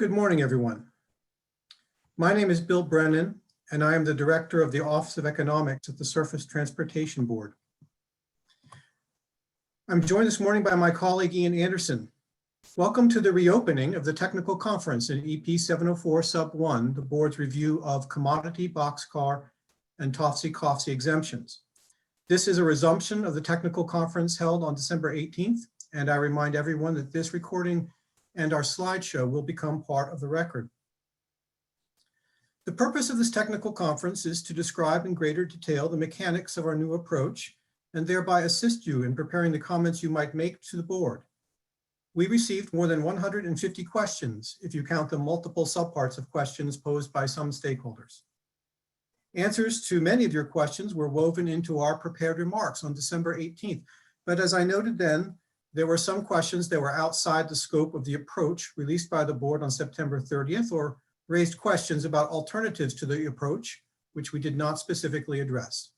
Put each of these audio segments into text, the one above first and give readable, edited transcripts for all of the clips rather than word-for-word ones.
Good morning, everyone. My name is Bill Brennan, and I am the Director of the Office of Economics at the Surface Transportation Board. I'm joined this morning by my colleague, Ian Anderson. Welcome to the reopening of the technical conference in EP 704 Sub 1, the board's review of commodity, boxcar, and TOFC COFC exemptions. This is a resumption of the technical conference held on December 18th, and I remind everyone that this recording and our slideshow will become part of the record. The purpose of this technical conference is to describe in greater detail the mechanics of our new approach and thereby assist you in preparing the comments you might make to the board. We received more than 150 questions, if you count the multiple subparts of questions posed by some stakeholders. Answers to many of your questions were woven into our prepared remarks on December 18th, but as I noted then, there were some questions that were outside the scope of the approach released by the board on September 30th, or raised questions about alternatives to the approach, which we did not specifically address.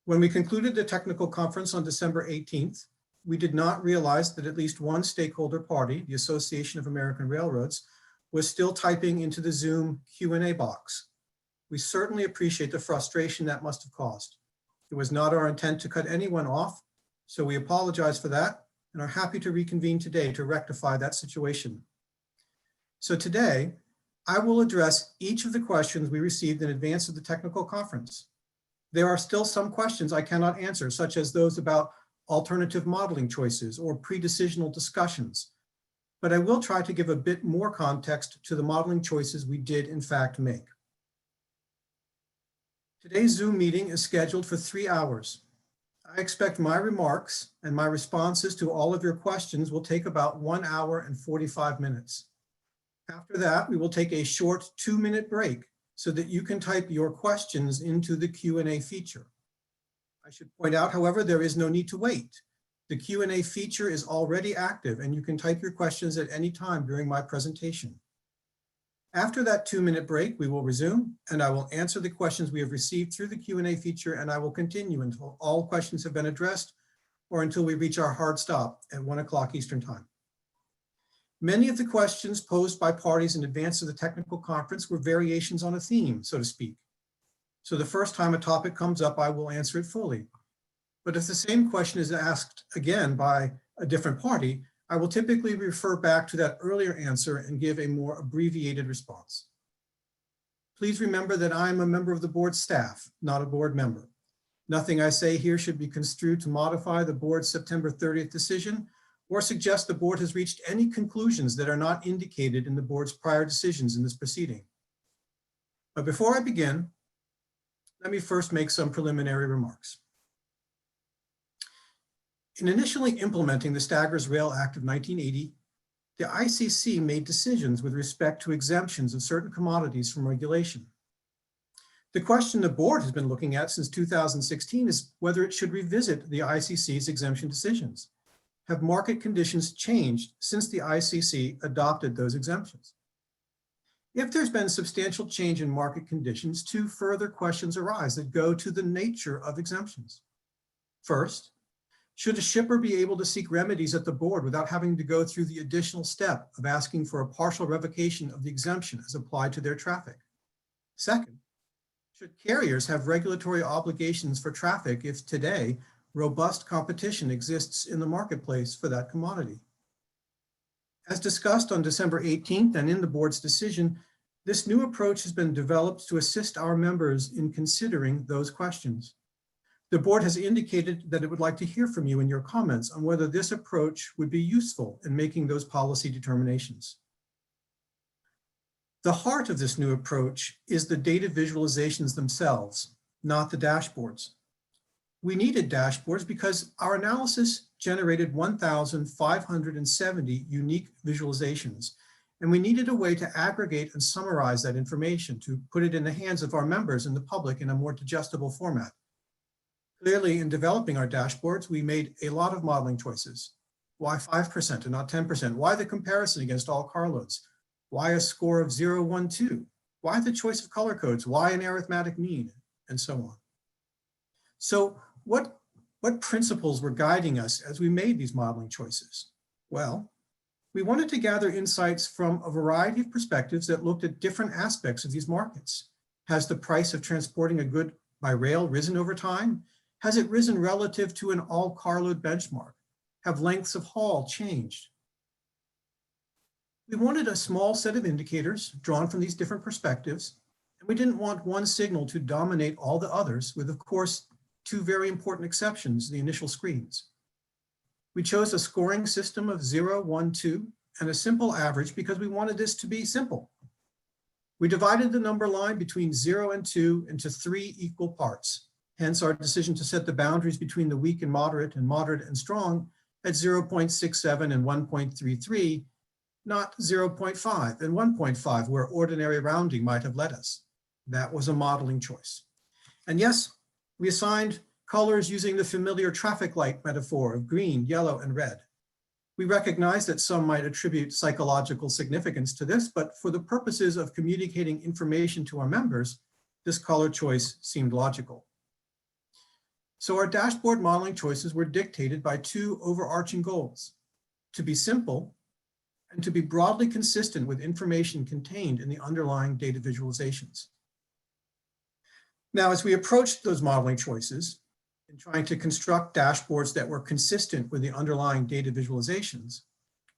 When we concluded the technical conference on December 18th, we did not realize that at least one stakeholder party, the Association of American Railroads, was still typing into the Zoom Q&A box. We certainly appreciate the frustration that must have caused. It was not our intent to cut anyone off, so we apologize for that and are happy to reconvene today to rectify that situation. So today, I will address each of the questions we received in advance of the technical conference. There are still some questions I cannot answer, such as those about alternative modeling choices or pre-decisional discussions, but I will try to give a bit more context to the modeling choices we did in fact make. Today's Zoom meeting is scheduled for 3 hours. I expect my remarks and my responses to all of your questions will take about 1 hour and 45 minutes. After that, we will take a short 2-minute break so that you can type your questions into the Q&A feature. I should point out, however, there is no need to wait. The Q&A feature is already active and you can type your questions at any time during my presentation. After that 2-minute break, we will resume and I will answer the questions we have received through the Q&A feature, and I will continue until all questions have been addressed or until we reach our hard stop at 1 o'clock Eastern Time. Many of the questions posed by parties in advance of the technical conference were variations on a theme, so to speak. So the first time a topic comes up, I will answer it fully. But if the same question is asked again by a different party, I will typically refer back to that earlier answer and give a more abbreviated response. Please remember that I am a member of the board staff, not a board member. Nothing I say here should be construed to modify the board's September 30th decision or suggest the board has reached any conclusions that are not indicated in the board's prior decisions in this proceeding. But before I begin, let me first make some preliminary remarks. In initially implementing the Staggers Rail Act of 1980, the ICC made decisions with respect to exemptions of certain commodities from regulation. The question the board has been looking at since 2016 is whether it should revisit the ICC's exemption decisions. Have market conditions changed since the ICC adopted those exemptions? If there's been substantial change in market conditions, 2 further questions arise that go to the nature of exemptions. First, should a shipper be able to seek remedies at the board without having to go through the additional step of asking for a partial revocation of the exemption as applied to their traffic? Second, should carriers have regulatory obligations for traffic if today robust competition exists in the marketplace for that commodity? As discussed on December 18th and in the board's decision, this new approach has been developed to assist our members in considering those questions. The board has indicated that it would like to hear from you in your comments on whether this approach would be useful in making those policy determinations. The heart of this new approach is the data visualizations themselves, not the dashboards. We needed dashboards because our analysis generated 1,570 unique visualizations, and we needed a way to aggregate and summarize that information to put it in the hands of our members and the public in a more digestible format. Clearly, in developing our dashboards, we made a lot of modeling choices. Why 5% and not 10%? Why the comparison against all carloads? Why a score of 0, 1, 2? Why the choice of color codes? Why an arithmetic mean? And so on. So what principles were guiding us as we made these modeling choices? Well, We wanted to gather insights from a variety of perspectives that looked at different aspects of these markets. Has the price of transporting a good by rail risen over time? Has it risen relative to an all carload benchmark? Have lengths of haul changed? We wanted a small set of indicators drawn from these different perspectives, and we didn't want one signal to dominate all the others, with, of course, two very important exceptions, the initial screens. We chose a scoring system of 0, 1, 2, and a simple average because we wanted this to be simple. We divided the number line between 0 and 2 into 3 equal parts. Hence our decision to set the boundaries between the weak and moderate and strong at 0.67 and 1.33, not 0.5 and 1.5, where ordinary rounding might have led us. That was a modeling choice. And yes, we assigned colors using the familiar traffic light metaphor of green, yellow, and red. We recognize that some might attribute psychological significance to this, but for the purposes of communicating information to our members, this color choice seemed logical. So our dashboard modeling choices were dictated by two overarching goals: to be simple and to be broadly consistent with information contained in the underlying data visualizations. Now, as we approached those modeling choices in trying to construct dashboards that were consistent with the underlying data visualizations,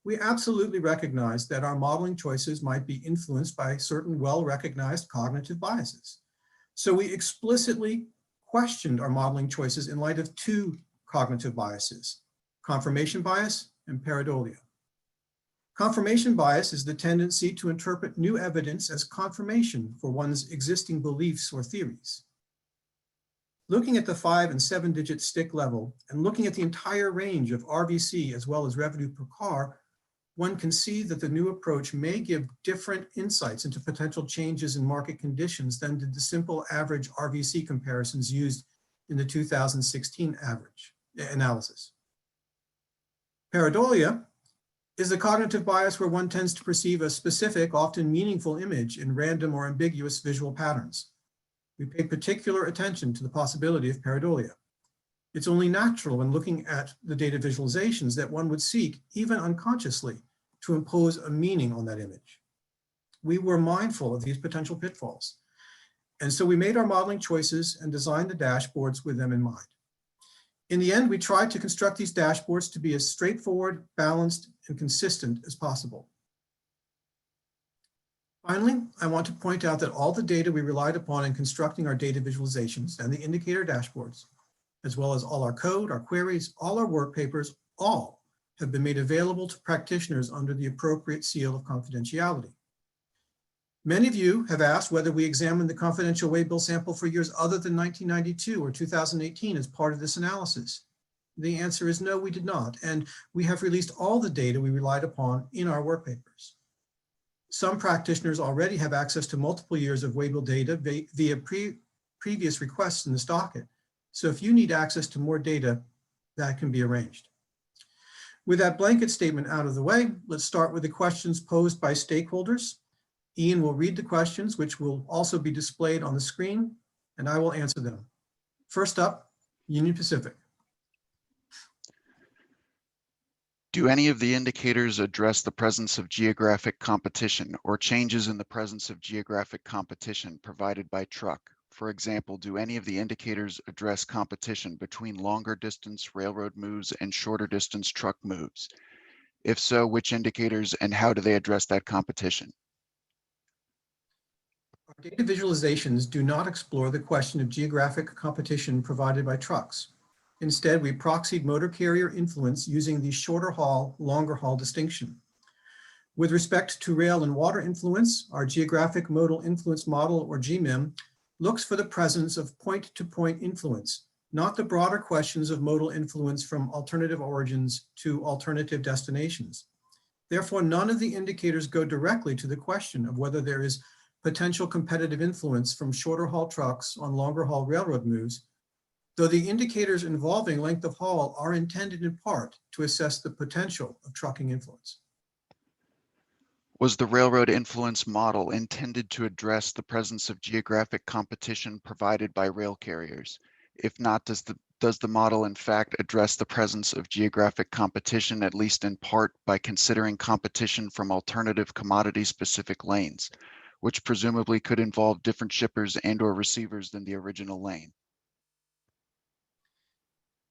we absolutely recognized that our modeling choices might be influenced by certain well-recognized cognitive biases. So we explicitly questioned our modeling choices in light of two cognitive biases: confirmation bias and pareidolia. Confirmation bias is the tendency to interpret new evidence as confirmation for one's existing beliefs or theories. Looking at the 5- and 7-digit stick level and looking at the entire range of RVC as well as revenue per car, one can see that the new approach may give different insights into potential changes in market conditions than did the simple average RVC comparisons used in the 2016 average analysis. Pareidolia is a cognitive bias where one tends to perceive a specific, often meaningful image in random or ambiguous visual patterns. We pay particular attention to the possibility of pareidolia. It's only natural when looking at the data visualizations that one would seek, even unconsciously, to impose a meaning on that image. We were mindful of these potential pitfalls, and so we made our modeling choices and designed the dashboards with them in mind. In the end, we tried to construct these dashboards to be as straightforward, balanced, and consistent as possible. Finally, I want to point out that all the data we relied upon in constructing our data visualizations and the indicator dashboards, as well as all our code, our queries, all our work papers, all have been made available to practitioners under the appropriate seal of confidentiality. Many of you have asked whether we examined the confidential Waybill sample for years other than 1992 or 2018 as part of this analysis. The answer is no, we did not, and we have released all the data we relied upon in our work papers. Some practitioners already have access to multiple years of Waybill data via previous requests in this docket. So if you need access to more data, that can be arranged. With that blanket statement out of the way, let's start with the questions posed by stakeholders. Ian will read the questions, which will also be displayed on the screen, and I will answer them. First up, Union Pacific. Do any of the indicators address the presence of geographic competition or changes in the presence of geographic competition provided by truck? For example, do any of the indicators address competition between longer distance railroad moves and shorter distance truck moves? If so, which indicators and how do they address that competition? Our data visualizations do not explore the question of geographic competition provided by trucks. Instead, we proxied motor carrier influence using the shorter haul, longer haul distinction. With respect to rail and water influence, our geographic modal influence model, or GMIM, looks for the presence of point-to-point influence, not the broader questions of modal influence from alternative origins to alternative destinations. Therefore, none of the indicators go directly to the question of whether there is potential competitive influence from shorter haul trucks on longer haul railroad moves, though the indicators involving length of haul are intended in part to assess the potential of trucking influence. Was the railroad influence model intended to address the presence of geographic competition provided by rail carriers? If not, does does the model in fact address the presence of geographic competition, at least in part, by considering competition from alternative commodity-specific lanes, which presumably could involve different shippers and/or receivers than the original lane?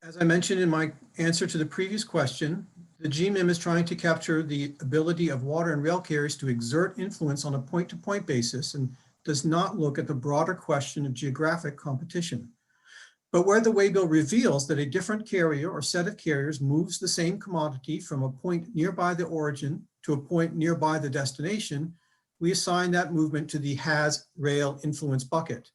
As I mentioned in my answer to the previous question, the GMIM is trying to capture the ability of water and rail carriers to exert influence on a point-to-point basis and does not look at the broader question of geographic competition. But where the Waybill reveals that a different carrier or set of carriers moves the same commodity from a point nearby the origin to a point nearby the destination, we assign that movement to the has rail influence bucket.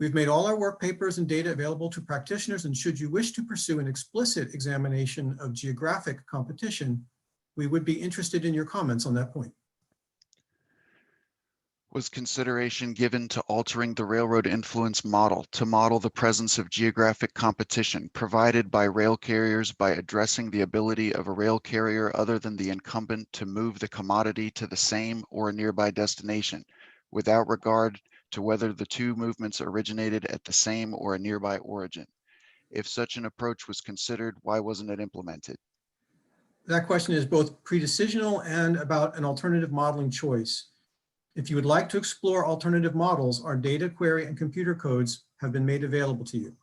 We've made all our work papers and data available to practitioners, and should you wish to pursue an explicit examination of geographic competition, we would be interested in your comments on that point. Was consideration given to altering the railroad influence model to model the presence of geographic competition provided by rail carriers by addressing the ability of a rail carrier other than the incumbent to move the commodity to the same or a nearby destination, without regard to whether the two movements originated at the same or a nearby origin? If such an approach was considered, why wasn't it implemented? That question is both pre-decisional and about an alternative modeling choice. If you would like to explore alternative models, our data query and computer codes have been made available to you.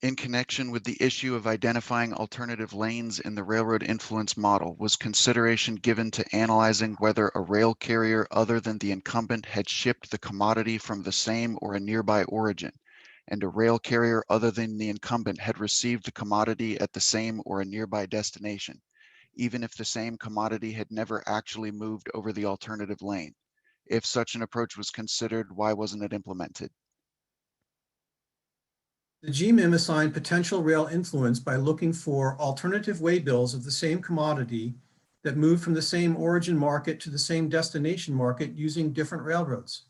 In connection with the issue of identifying alternative lanes in the railroad influence model, was consideration given to analyzing whether a rail carrier other than the incumbent had shipped the commodity from the same or a nearby origin, and a rail carrier other than the incumbent had received the commodity at the same or a nearby destination, even if the same commodity had never actually moved over the alternative lane? If such an approach was considered, why wasn't it implemented? The GMIM assigned potential rail influence by looking for alternative waybills of the same commodity that move from the same origin market to the same destination market using different railroads.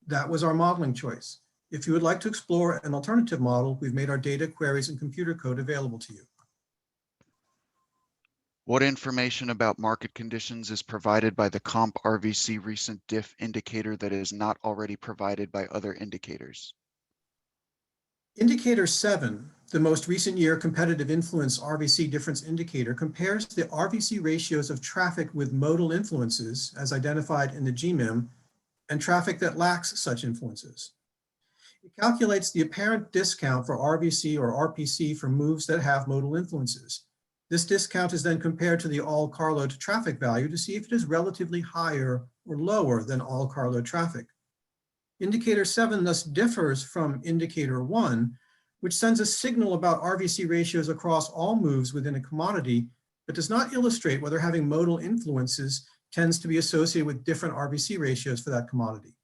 That was our modeling choice. If you would like to explore an alternative model, we've made our data queries and computer code available to you. What information about market conditions is provided by the Comp RVC recent diff indicator that is not already provided by other indicators? Indicator 7, the most recent year competitive influence RVC difference indicator, compares the RVC ratios of traffic with modal influences, as identified in the GMIM, and traffic that lacks such influences. It calculates the apparent discount for RVC or RPC for moves that have modal influences. This discount is then compared to the all carload traffic value to see if it is relatively higher or lower than all carload traffic. Indicator 7 thus differs from indicator 1, which sends a signal about RVC ratios across all moves within a commodity, but does not illustrate whether having modal influences tends to be associated with different RVC ratios for that commodity.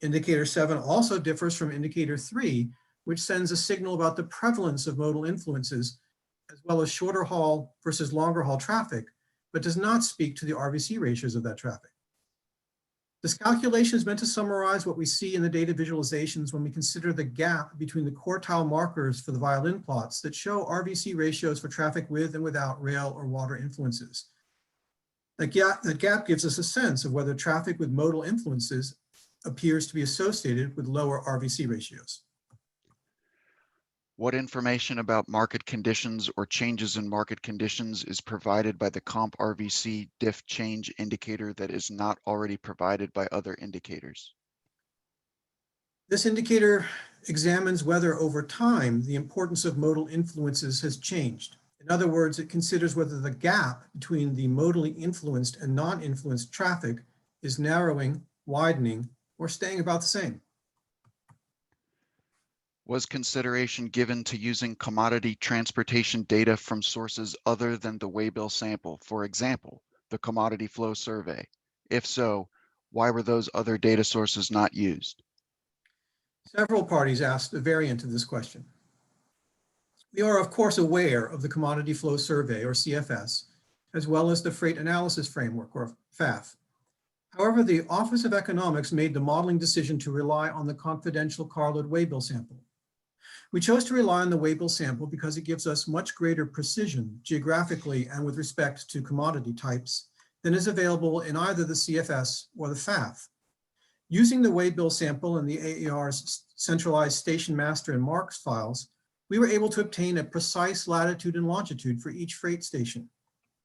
Indicator 7 also differs from indicator 3, which sends a signal about the prevalence of modal influences, as well as shorter haul versus longer haul traffic, but does not speak to the RVC ratios of that traffic. This calculation is meant to summarize what we see in the data visualizations when we consider the gap between the quartile markers for the violin plots that show RVC ratios for traffic with and without rail or water influences. That gap gives us a sense of whether traffic with modal influences appears to be associated with lower RVC ratios. What information about market conditions or changes in market conditions is provided by the Comp RVC diff change indicator that is not already provided by other indicators? This indicator examines whether over time the importance of modal influences has changed. In other words, it considers whether the gap between the modally influenced and non-influenced traffic is narrowing, widening, or staying about the same. Was consideration given to using commodity transportation data from sources other than the Waybill sample, for example, the Commodity Flow Survey? If so, why were those other data sources not used? Several parties asked a variant of this question. We are, of course, aware of the Commodity Flow Survey, or CFS, as well as the Freight Analysis Framework, or FAF. However, the Office of Economics made the modeling decision to rely on the confidential carload Waybill sample. We chose to rely on the Waybill sample because it gives us much greater precision geographically and with respect to commodity types than is available in either the CFS or the FAF. Using the Waybill sample and the AAR's centralized station master and marks files, we were able to obtain a precise latitude and longitude for each freight station.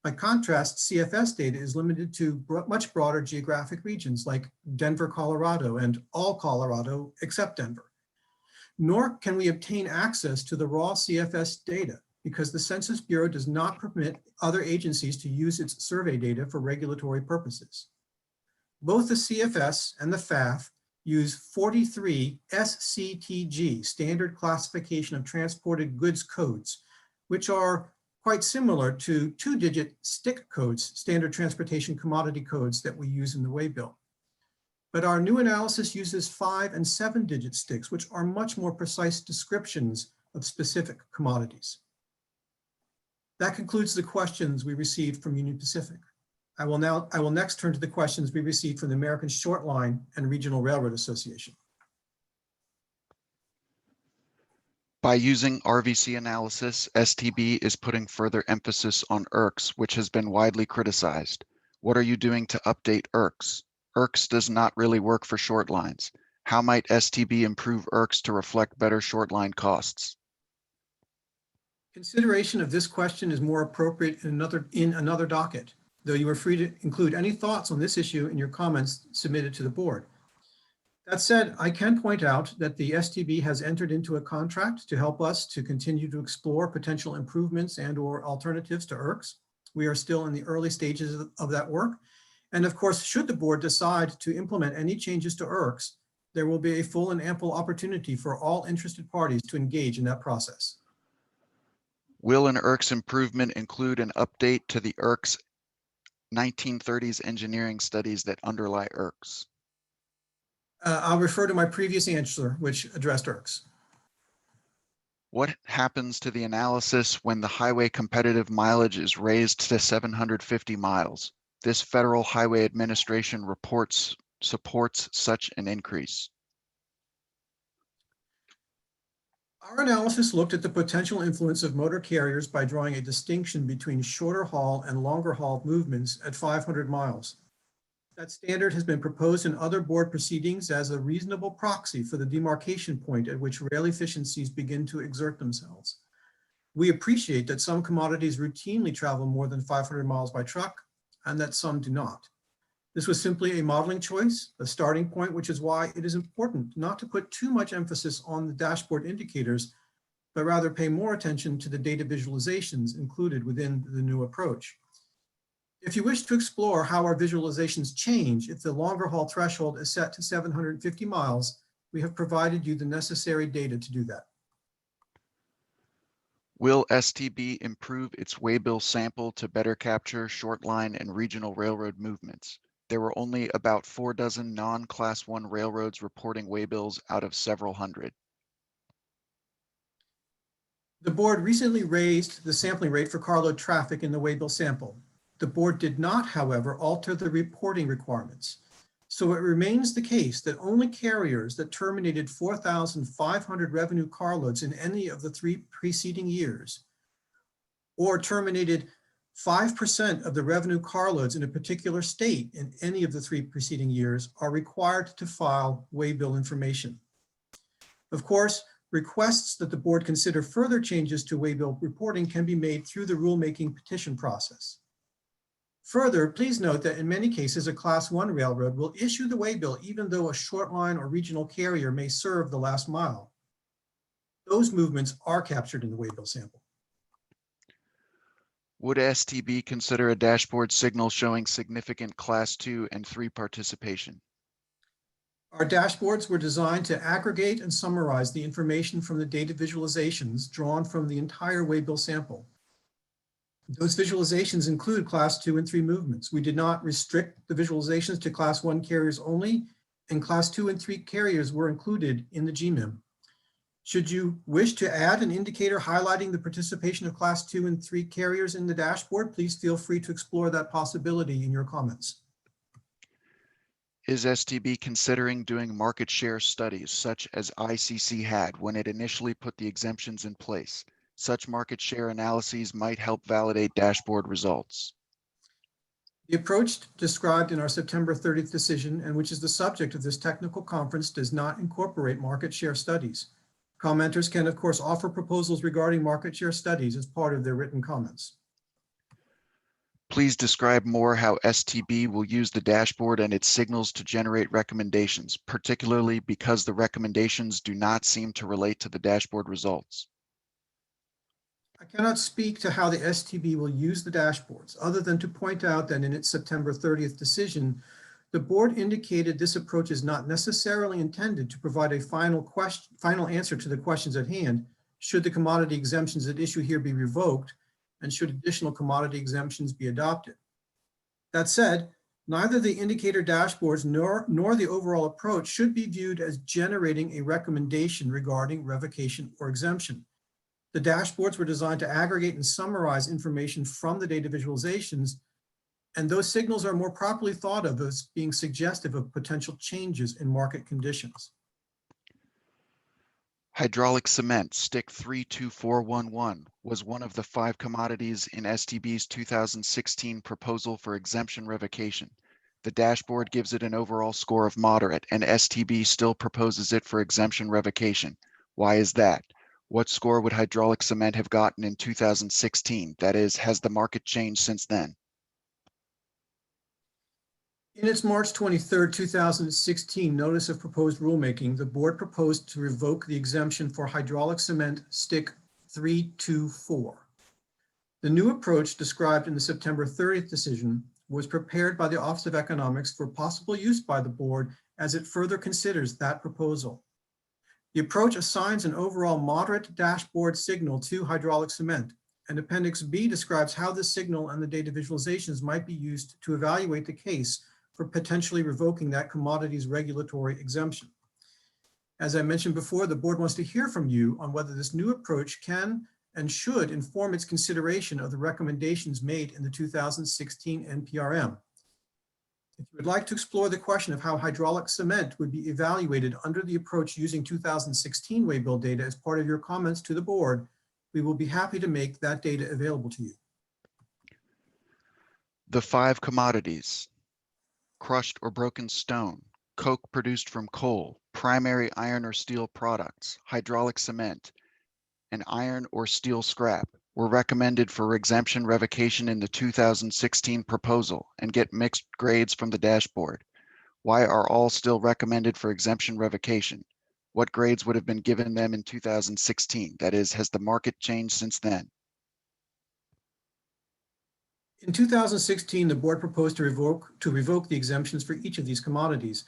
By contrast, CFS data is limited to much broader geographic regions like Denver, Colorado, and all Colorado except Denver. Nor can we obtain access to the raw CFS data because the Census Bureau does not permit other agencies to use its survey data for regulatory purposes. Both the CFS and the FAF use 43 SCTG, Standard Classification of Transported Goods codes, which are quite similar to 2-digit STIC codes, Standard Transportation Commodity codes that we use in the Waybill. But our new analysis uses 5- and 7-digit STICs, which are much more precise descriptions of specific commodities. That concludes the questions we received from Union Pacific. I will next turn to the questions we received from the American Short Line and Regional Railroad Association. By using RVC analysis, STB is putting further emphasis on IRCs, which has been widely criticized. What are you doing to update IRCs? IRCs does not really work for short lines. How might STB improve IRCs to reflect better short line costs? Consideration of this question is more appropriate in another docket, though you are free to include any thoughts on this issue in your comments submitted to the board. That said, I can point out that the STB has entered into a contract to help us to continue to explore potential improvements and/or alternatives to IRCs. We are still in the early stages of that work. And of course, should the board decide to implement any changes to IRCs, there will be a full and ample opportunity for all interested parties to engage in that process. Will an IRCs improvement include an update to the IRCs 1930s engineering studies that underlie IRCs? I'll refer to my previous answer, which addressed IRCs. What happens to the analysis when the highway competitive mileage is raised to 750 miles? This Federal Highway Administration supports such an increase. Our analysis looked at the potential influence of motor carriers by drawing a distinction between shorter haul and longer haul movements at 500 miles. That standard has been proposed in other board proceedings as a reasonable proxy for the demarcation point at which rail efficiencies begin to exert themselves. We appreciate that some commodities routinely travel more than 500 miles by truck and that some do not. This was simply a modeling choice, a starting point, which is why it is important not to put too much emphasis on the dashboard indicators, but rather pay more attention to the data visualizations included within the new approach. If you wish to explore how our visualizations change if the longer haul threshold is set to 750 miles, we have provided you the necessary data to do that. Will STB improve its Waybill sample to better capture short line and regional railroad movements? There were only about 4 dozen non-Class 1 railroads reporting Waybills out of several hundred. The board recently raised the sampling rate for carload traffic in the Waybill sample. The board did not, however, alter the reporting requirements. So it remains the case that only carriers that terminated 4,500 revenue carloads in any of the 3 preceding years, or terminated 5% of the revenue carloads in a particular state in any of the 3 preceding years, are required to file Waybill information. Of course, requests that the board consider further changes to Waybill reporting can be made through the rulemaking petition process. Further, please note that in many cases, a Class 1 railroad will issue the Waybill even though a short line or regional carrier may serve the last mile. Those movements are captured in the Waybill sample. Would STB consider a dashboard signal showing significant Class 2 and 3 participation? Our dashboards were designed to aggregate and summarize the information from the data visualizations drawn from the entire Waybill sample. Those visualizations include Class 2 and 3 movements. We did not restrict the visualizations to Class 1 carriers only, and Class 2 and 3 carriers were included in the GMIM. Should you wish to add an indicator highlighting the participation of Class 2 and 3 carriers in the dashboard, please feel free to explore that possibility in your comments. Is STB considering doing market share studies such as ICC had when it initially put the exemptions in place? Such market share analyses might help validate dashboard results. The approach described in our September 30th decision, and which is the subject of this technical conference, does not incorporate market share studies. Commenters can, of course, offer proposals regarding market share studies as part of their written comments. Please describe more how STB will use the dashboard and its signals to generate recommendations, particularly because the recommendations do not seem to relate to the dashboard results. I cannot speak to how the STB will use the dashboards, other than to point out that in its September 30th decision, the board indicated this approach is not necessarily intended to provide a final answer to the questions at hand, should the commodity exemptions at issue here be revoked, and should additional commodity exemptions be adopted. That said, neither the indicator dashboards nor the overall approach should be viewed as generating a recommendation regarding revocation or exemption. The dashboards were designed to aggregate and summarize information from the data visualizations, and those signals are more properly thought of as being suggestive of potential changes in market conditions. Hydraulic cement, stick 32411, was one of the 5 commodities in STB's 2016 proposal for exemption revocation. The dashboard gives it an overall score of moderate, and STB still proposes it for exemption revocation. Why is that? What score would hydraulic cement have gotten in 2016? That is, has the market changed since then? In its March 23, 2016 notice of proposed rulemaking, the board proposed to revoke the exemption for hydraulic cement stick 324. The new approach described in the September 30th decision was prepared by the Office of Economics for possible use by the board as it further considers that proposal. The approach assigns an overall moderate dashboard signal to hydraulic cement, and Appendix B describes how this signal and the data visualizations might be used to evaluate the case for potentially revoking that commodity's regulatory exemption. As I mentioned before, the board wants to hear from you on whether this new approach can and should inform its consideration of the recommendations made in the 2016 NPRM. If you would like to explore the question of how hydraulic cement would be evaluated under the approach using 2016 Waybill data as part of your comments to the board, we will be happy to make that data available to you. The 5 commodities: crushed or broken stone, coke produced from coal, primary iron or steel products, hydraulic cement, and iron or steel scrap were recommended for exemption revocation in the 2016 proposal and get mixed grades from the dashboard. Why are all still recommended for exemption revocation? What grades would have been given them in 2016? That is, has the market changed since then? In 2016, the board proposed to revoke the exemptions for each of these commodities.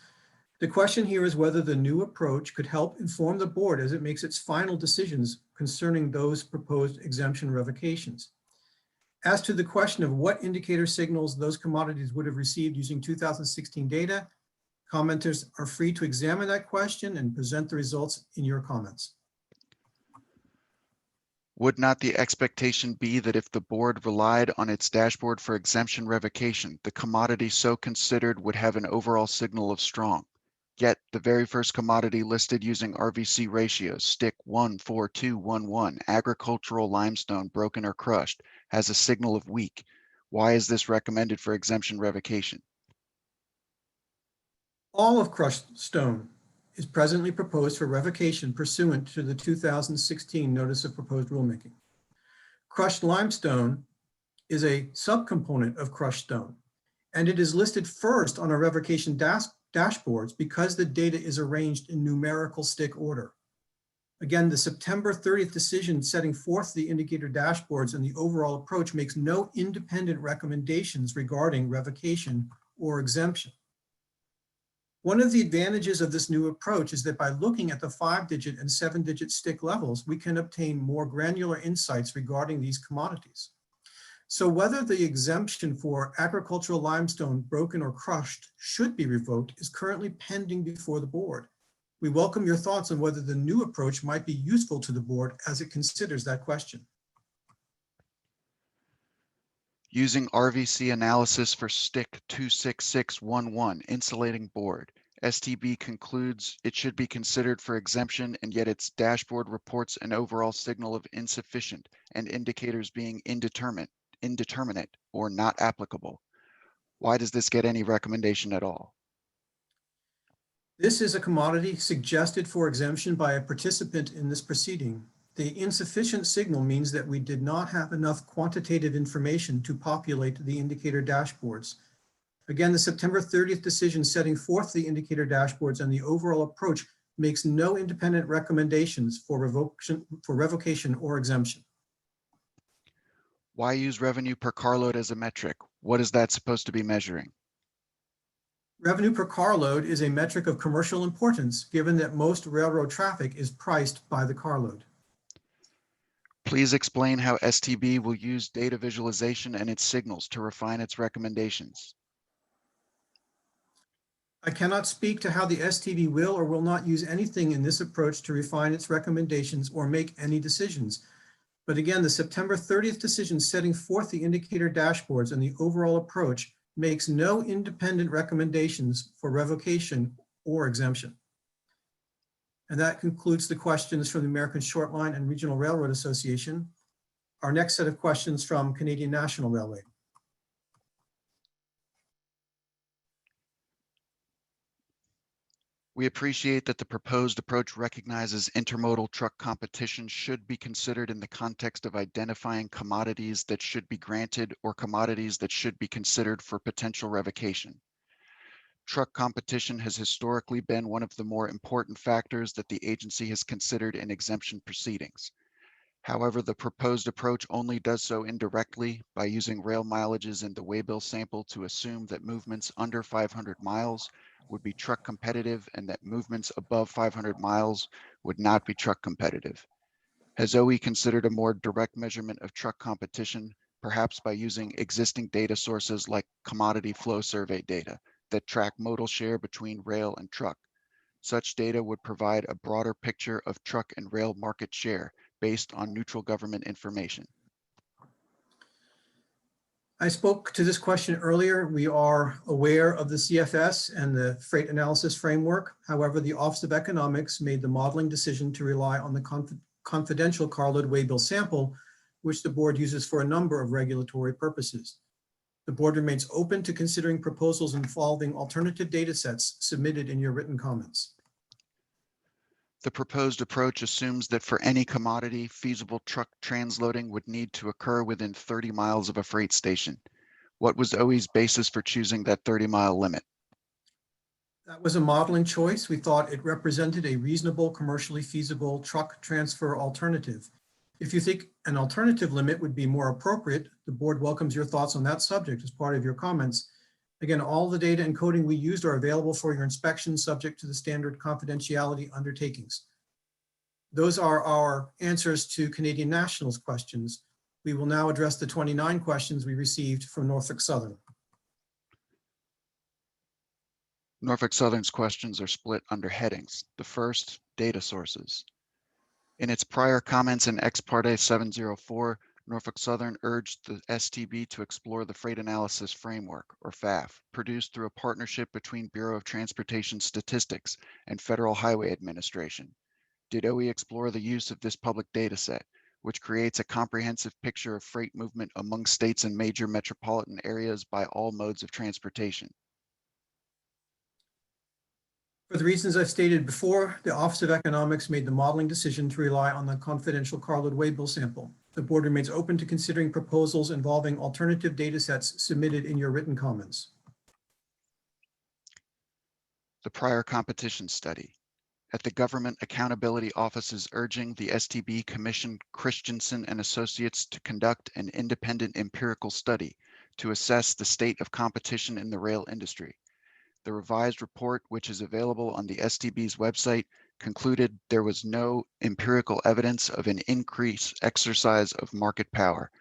The question here is whether the new approach could help inform the board as it makes its final decisions concerning those proposed exemption revocations. As to the question of what indicator signals those commodities would have received using 2016 data, commenters are free to examine that question and present the results in your comments. Would not the expectation be that if the board relied on its dashboard for exemption revocation, the commodity so considered would have an overall signal of strong? Yet the very first commodity listed using RVC ratios, stick 14211, agricultural limestone broken or crushed, has a signal of weak. Why is this recommended for exemption revocation? All of crushed stone is presently proposed for revocation pursuant to the 2016 Notice of Proposed Rulemaking. Crushed limestone is a subcomponent of crushed stone, and it is listed first on our revocation dashboards because the data is arranged in numerical stick order. Again, the September 30th decision setting forth the indicator dashboards and the overall approach makes no independent recommendations regarding revocation or exemption. One of the advantages of this new approach is that by looking at the 5-digit and 7-digit stick levels, we can obtain more granular insights regarding these commodities. So whether the exemption for agricultural limestone broken or crushed should be revoked is currently pending before the board. We welcome your thoughts on whether the new approach might be useful to the board as it considers that question. Using RVC analysis for stick 26611, insulating board, STB concludes it should be considered for exemption, and yet its dashboard reports an overall signal of insufficient and indicators being indeterminate or not applicable. Why does this get any recommendation at all? This is a commodity suggested for exemption by a participant in this proceeding. The insufficient signal means that we did not have enough quantitative information to populate the indicator dashboards. Again, the September 30th decision setting forth the indicator dashboards and the overall approach makes no independent recommendations for revocation or exemption. Why use revenue per carload as a metric? What is that supposed to be measuring? Revenue per carload is a metric of commercial importance, given that most railroad traffic is priced by the carload. Please explain how STB will use data visualization and its signals to refine its recommendations. I cannot speak to how the STB will or will not use anything in this approach to refine its recommendations or make any decisions. But again, the September 30th decision setting forth the indicator dashboards and the overall approach makes no independent recommendations for revocation or exemption. And that concludes the questions from the American Short Line and Regional Railroad Association. Our next set of questions from Canadian National Railway. We appreciate that the proposed approach recognizes intermodal truck competition should be considered in the context of identifying commodities that should be granted or commodities that should be considered for potential revocation. Truck competition has historically been one of the more important factors that the agency has considered in exemption proceedings. However, the proposed approach only does so indirectly by using rail mileages in the Waybill sample to assume that movements under 500 miles would be truck competitive and that movements above 500 miles would not be truck competitive. Has OE considered a more direct measurement of truck competition, perhaps by using existing data sources like commodity flow survey data that track modal share between rail and truck? Such data would provide a broader picture of truck and rail market share based on neutral government information. I spoke to this question earlier. We are aware of the CFS and the freight analysis framework. However, the Office of Economics made the modeling decision to rely on the confidential carload Waybill sample, which the board uses for a number of regulatory purposes. The board remains open to considering proposals involving alternative data sets submitted in your written comments. The proposed approach assumes that for any commodity, feasible truck transloading would need to occur within 30 miles of a freight station. What was OE's basis for choosing that 30-mile limit? That was a modeling choice. We thought it represented a reasonable, commercially feasible truck transfer alternative. If you think an alternative limit would be more appropriate, the board welcomes your thoughts on that subject as part of your comments. Again, all the data and coding we used are available for your inspection, subject to the standard confidentiality undertakings. Those are our answers to Canadian National's questions. We will now address the 29 questions we received from Norfolk Southern. Norfolk Southern's questions are split under headings. The first, data sources. In its prior comments in Ex parte 704, Norfolk Southern urged the STB to explore the Freight Analysis Framework, or FAF, produced through a partnership between Bureau of Transportation Statistics and Federal Highway Administration. Did OE explore the use of this public data set, which creates a comprehensive picture of freight movement among states and major metropolitan areas by all modes of transportation? For the reasons I've stated before, the Office of Economics made the modeling decision to rely on the confidential carload Waybill sample. The board remains open to considering proposals involving alternative data sets submitted in your written comments. The prior competition study. At the Government Accountability Office's urging, the STB commissioned Christensen and Associates to conduct an independent empirical study to assess the state of competition in the rail industry. The revised report, which is available on the STB's website, concluded there was no empirical evidence of an increased exercise of market power.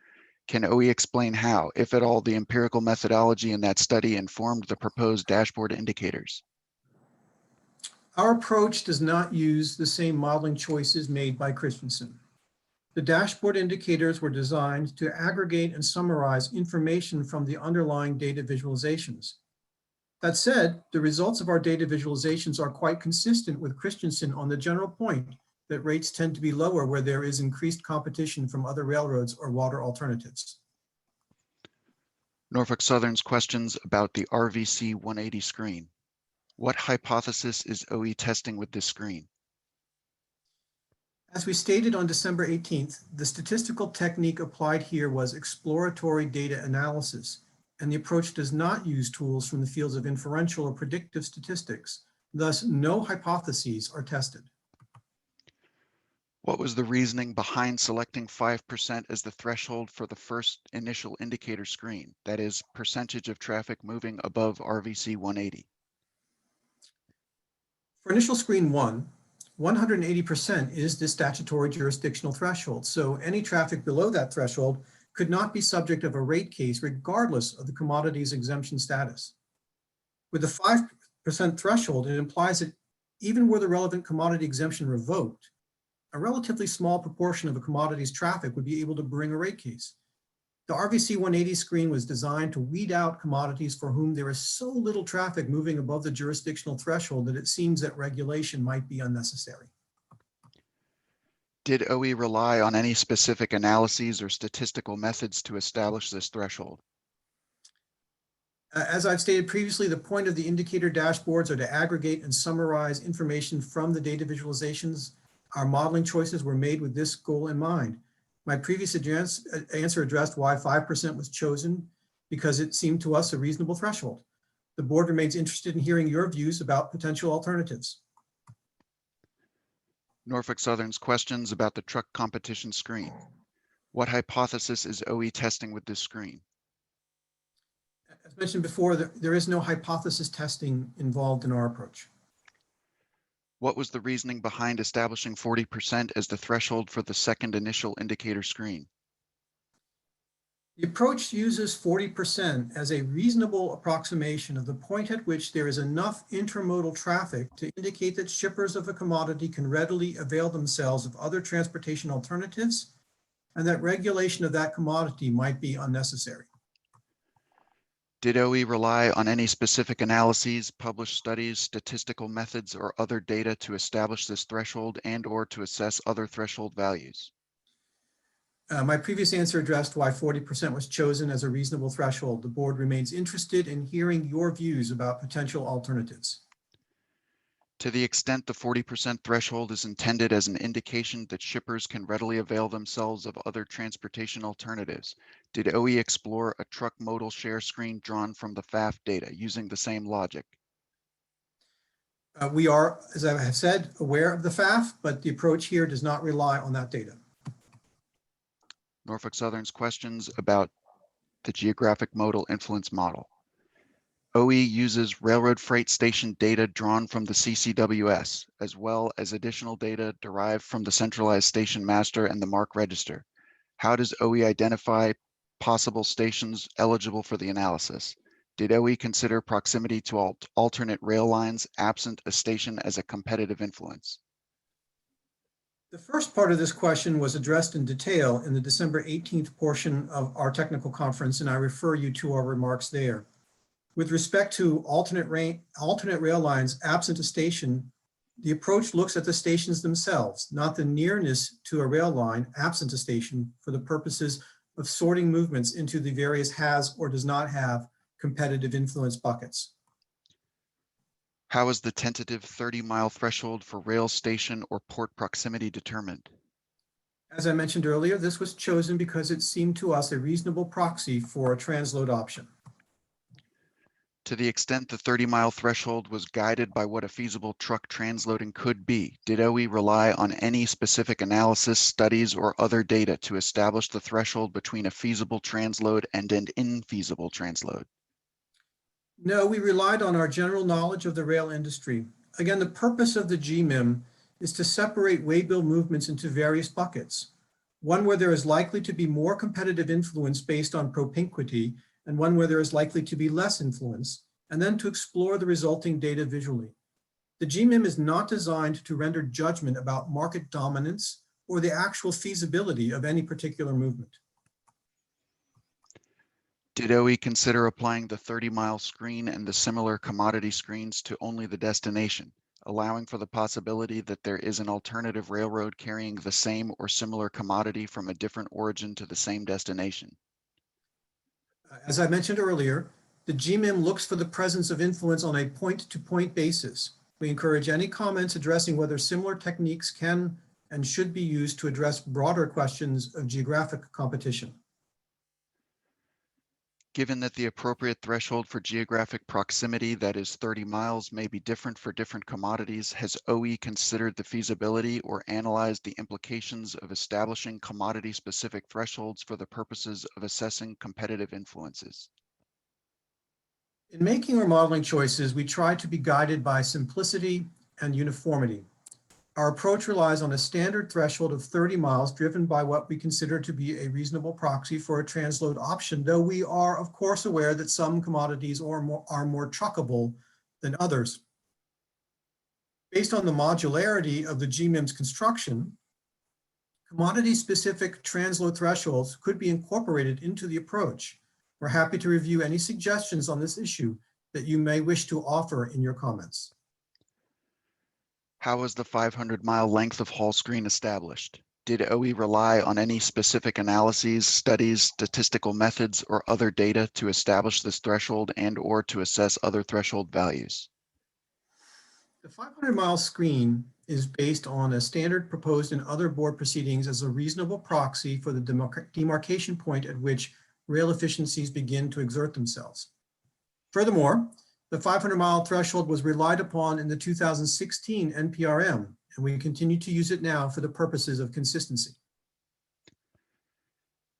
Can OE explain how, if at all, the empirical methodology in that study informed the proposed dashboard indicators? Our approach does not use the same modeling choices made by Christensen. The dashboard indicators were designed to aggregate and summarize information from the underlying data visualizations. That said, the results of our data visualizations are quite consistent with Christensen on the general point that rates tend to be lower where there is increased competition from other railroads or water alternatives. Norfolk Southern's questions about the RVC 180 screen. What hypothesis is OE testing with this screen? As we stated on December 18th, the statistical technique applied here was exploratory data analysis, and the approach does not use tools from the fields of inferential or predictive statistics. Thus, no hypotheses are tested. What was the reasoning behind selecting 5% as the threshold for the first initial indicator screen, that is, percentage of traffic moving above RVC 180? For initial screen 180% is the statutory jurisdictional threshold, so any traffic below that threshold could not be subject of a rate case regardless of the commodity's exemption status. With the 5% threshold, it implies that even were the relevant commodity exemption revoked, a relatively small proportion of a commodity's traffic would be able to bring a rate case. The RVC 180 screen was designed to weed out commodities for whom there is so little traffic moving above the jurisdictional threshold that it seems that regulation might be unnecessary. Did OE rely on any specific analyses or statistical methods to establish this threshold? As I've stated previously, the point of the indicator dashboards are to aggregate and summarize information from the data visualizations. Our modeling choices were made with this goal in mind. My previous answer addressed why 5% was chosen because it seemed to us a reasonable threshold. The board remains interested in hearing your views about potential alternatives. Norfolk Southern's questions about the truck competition screen. What hypothesis is OE testing with this screen? As mentioned before, there is no hypothesis testing involved in our approach. What was the reasoning behind establishing 40% as the threshold for the second initial indicator screen? The approach uses 40% as a reasonable approximation of the point at which there is enough intermodal traffic to indicate that shippers of a commodity can readily avail themselves of other transportation alternatives and that regulation of that commodity might be unnecessary. Did OE rely on any specific analyses, published studies, statistical methods, or other data to establish this threshold and/or to assess other threshold values? My previous answer addressed why 40% was chosen as a reasonable threshold. The board remains interested in hearing your views about potential alternatives. To the extent the 40% threshold is intended as an indication that shippers can readily avail themselves of other transportation alternatives, did OE explore a truck modal share screen drawn from the FAF data using the same logic? We are, as I have said, aware of the FAF, but the approach here does not rely on that data. Norfolk Southern's questions about the geographic modal influence model. OE uses railroad freight station data drawn from the CCWS, as well as additional data derived from the centralized station master and the MARC register. How does OE identify possible stations eligible for the analysis? Did OE consider proximity to alternate rail lines absent a station as a competitive influence? The first part of this question was addressed in detail in the December 18th portion of our technical conference, and I refer you to our remarks there. With respect to alternate rail lines absent a station, the approach looks at the stations themselves, not the nearness to a rail line absent a station, for the purposes of sorting movements into the various has or does not have competitive influence buckets. How is the tentative 30-mile threshold for rail station or port proximity determined? As I mentioned earlier, this was chosen because it seemed to us a reasonable proxy for a transload option. To the extent the 30-mile threshold was guided by what a feasible truck transloading could be, did OE rely on any specific analysis, studies, or other data to establish the threshold between a feasible transload and an infeasible transload? No, we relied on our general knowledge of the rail industry. Again, the purpose of the GMIM is to separate waybill movements into various buckets. One where there is likely to be more competitive influence based on propinquity, and one where there is likely to be less influence, and then to explore the resulting data visually. The GMIM is not designed to render judgment about market dominance or the actual feasibility of any particular movement. Did OE consider applying the 30-mile screen and the similar commodity screens to only the destination, allowing for the possibility that there is an alternative railroad carrying the same or similar commodity from a different origin to the same destination? As I mentioned earlier, the GMIM looks for the presence of influence on a point-to-point basis. We encourage any comments addressing whether similar techniques can and should be used to address broader questions of geographic competition. Given that the appropriate threshold for geographic proximity, that is 30 miles, may be different for different commodities, has OE considered the feasibility or analyzed the implications of establishing commodity-specific thresholds for the purposes of assessing competitive influences? In making our modeling choices, we try to be guided by simplicity and uniformity. Our approach relies on a standard threshold of 30 miles driven by what we consider to be a reasonable proxy for a transload option, though we are of course aware that some commodities are more truckable than others. Based on the modularity of the GMIM's construction, commodity-specific transload thresholds could be incorporated into the approach. We're happy to review any suggestions on this issue that you may wish to offer in your comments. How was the 500-mile length of haul screen established? Did OE rely on any specific analyses, studies, statistical methods, or other data to establish this threshold and/or to assess other threshold values? The 500-mile screen is based on a standard proposed in other board proceedings as a reasonable proxy for the demarcation point at which rail efficiencies begin to exert themselves. Furthermore, the 500-mile threshold was relied upon in the 2016 NPRM, and we continue to use it now for the purposes of consistency.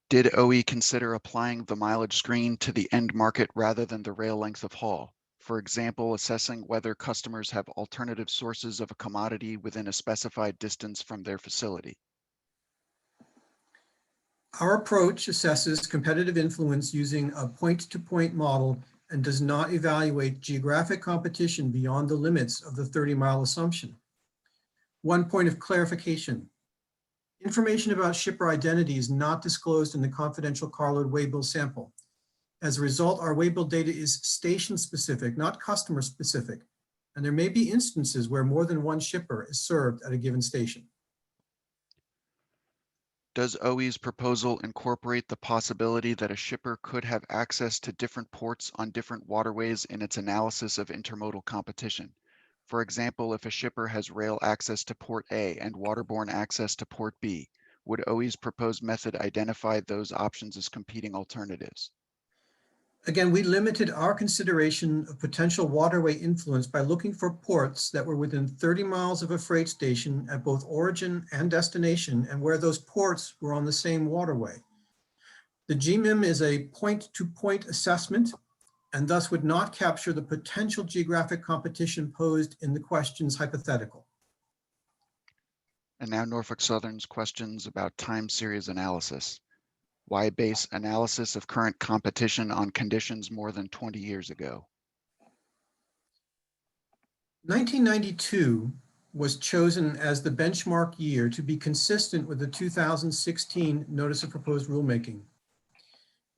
Did OE consider applying the mileage screen to the end market rather than the rail length of haul? For example, assessing whether customers have alternative sources of a commodity within a specified distance from their facility. Our approach assesses competitive influence using a point-to-point model and does not evaluate geographic competition beyond the limits of the 30-mile assumption. One point of clarification: information about shipper identity is not disclosed in the confidential carload Waybill sample. As a result, our Waybill data is station-specific, not customer-specific, and there may be instances where more than one shipper is served at a given station. Does OE's proposal incorporate the possibility that a shipper could have access to different ports on different waterways in its analysis of intermodal competition? For example, if a shipper has rail access to Port A and waterborne access to Port B, would OE's proposed method identify those options as competing alternatives? Again, we limited our consideration of potential waterway influence by looking for ports that were within 30 miles of a freight station at both origin and destination, and where those ports were on the same waterway. The GMIM is a point-to-point assessment and thus would not capture the potential geographic competition posed in the question's hypothetical. And now Norfolk Southern's questions about time series analysis. Why base analysis of current competition on conditions more than 20 years ago? 1992 was chosen as the benchmark year to be consistent with the 2016 Notice of Proposed Rulemaking.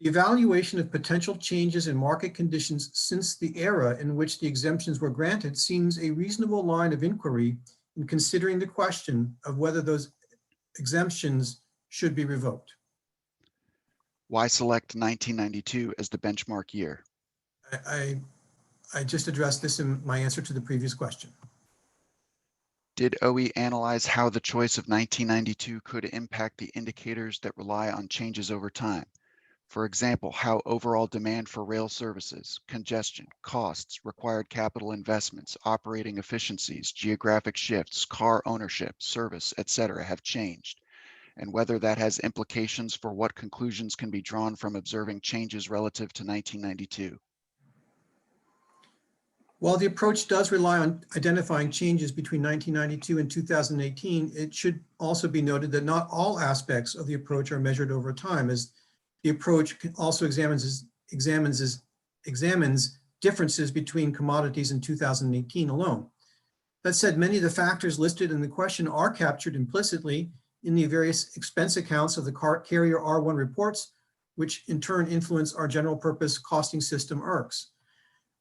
The evaluation of potential changes in market conditions since the era in which the exemptions were granted seems a reasonable line of inquiry in considering the question of whether those exemptions should be revoked. Why select 1992 as the benchmark year? I just addressed this in my answer to the previous question. Did OE analyze how the choice of 1992 could impact the indicators that rely on changes over time? For example, how overall demand for rail services, congestion, costs, required capital investments, operating efficiencies, geographic shifts, car ownership, service, etc. have changed, and whether that has implications for what conclusions can be drawn from observing changes relative to 1992. While the approach does rely on identifying changes between 1992 and 2018, it should also be noted that not all aspects of the approach are measured over time, as the approach also examines differences between commodities in 2018 alone. That said, many of the factors listed in the question are captured implicitly in the various expense accounts of the carrier R1 reports, which in turn influence our general purpose costing system ERCs.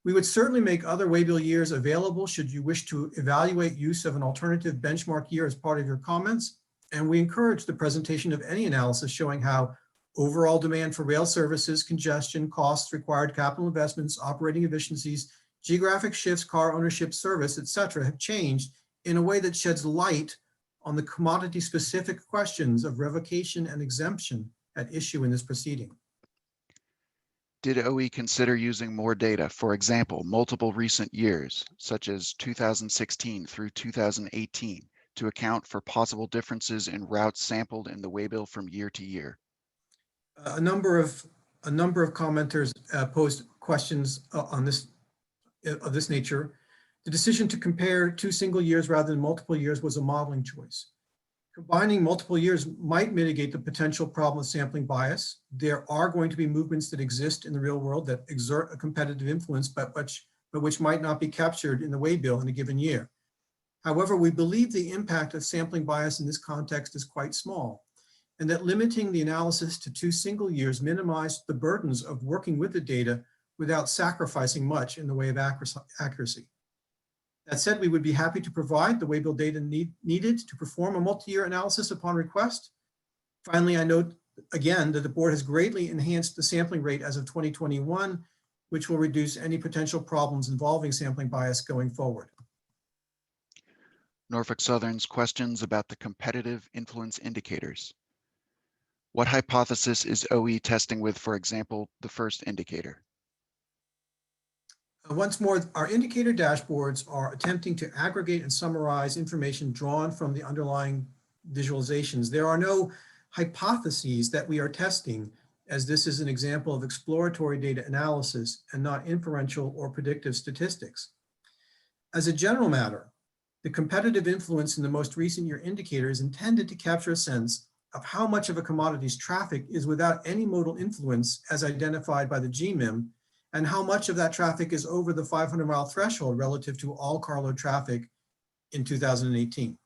We would certainly make other Waybill years available should you wish to evaluate use of an alternative benchmark year as part of your comments, and we encourage the presentation of any analysis showing how overall demand for rail services, congestion, costs, required capital investments, operating efficiencies, geographic shifts, car ownership, service, et cetera, have changed in a way that sheds light on the commodity-specific questions of revocation and exemption at issue in this proceeding. Did OE consider using more data, for example, multiple recent years, such as 2016 through 2018, to account for possible differences in routes sampled in the Waybill from year to year? A number of commenters posed questions on this of this nature. The decision to compare 2 single years rather than multiple years was a modeling choice. Combining multiple years might mitigate the potential problem of sampling bias. There are going to be movements that exist in the real world that exert a competitive influence, but which might not be captured in the Waybill in a given year. However, we believe the impact of sampling bias in this context is quite small, and that limiting the analysis to 2 single years minimized the burdens of working with the data without sacrificing much in the way of accuracy. That said, we would be happy to provide the Waybill data needed to perform a multi-year analysis upon request. Finally, I note again that the board has greatly enhanced the sampling rate as of 2021, which will reduce any potential problems involving sampling bias going forward. Norfolk Southern's questions about the competitive influence indicators. What hypothesis is OE testing with, for example, the first indicator? Once more, our indicator dashboards are attempting to aggregate and summarize information drawn from the underlying visualizations. There are no hypotheses that we are testing, as this is an example of exploratory data analysis and not inferential or predictive statistics. As a general matter, the competitive influence in the most recent year indicator is intended to capture a sense of how much of a commodity's traffic is without any modal influence as identified by the GMIM, and how much of that traffic is over the 500-mile threshold relative to all carload traffic in 2018.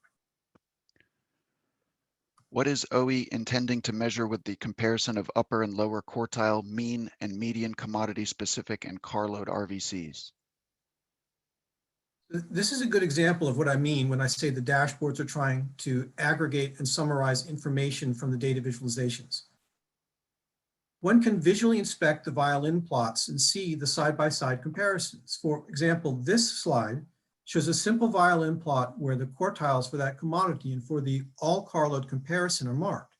What is OE intending to measure with the comparison of upper and lower quartile, mean and median commodity-specific and carload RVCs? This is a good example of what I mean when I say the dashboards are trying to aggregate and summarize information from the data visualizations. One can visually inspect the violin plots and see the side-by-side comparisons. For example, this slide shows a simple violin plot where the quartiles for that commodity and for the all carload comparison are marked.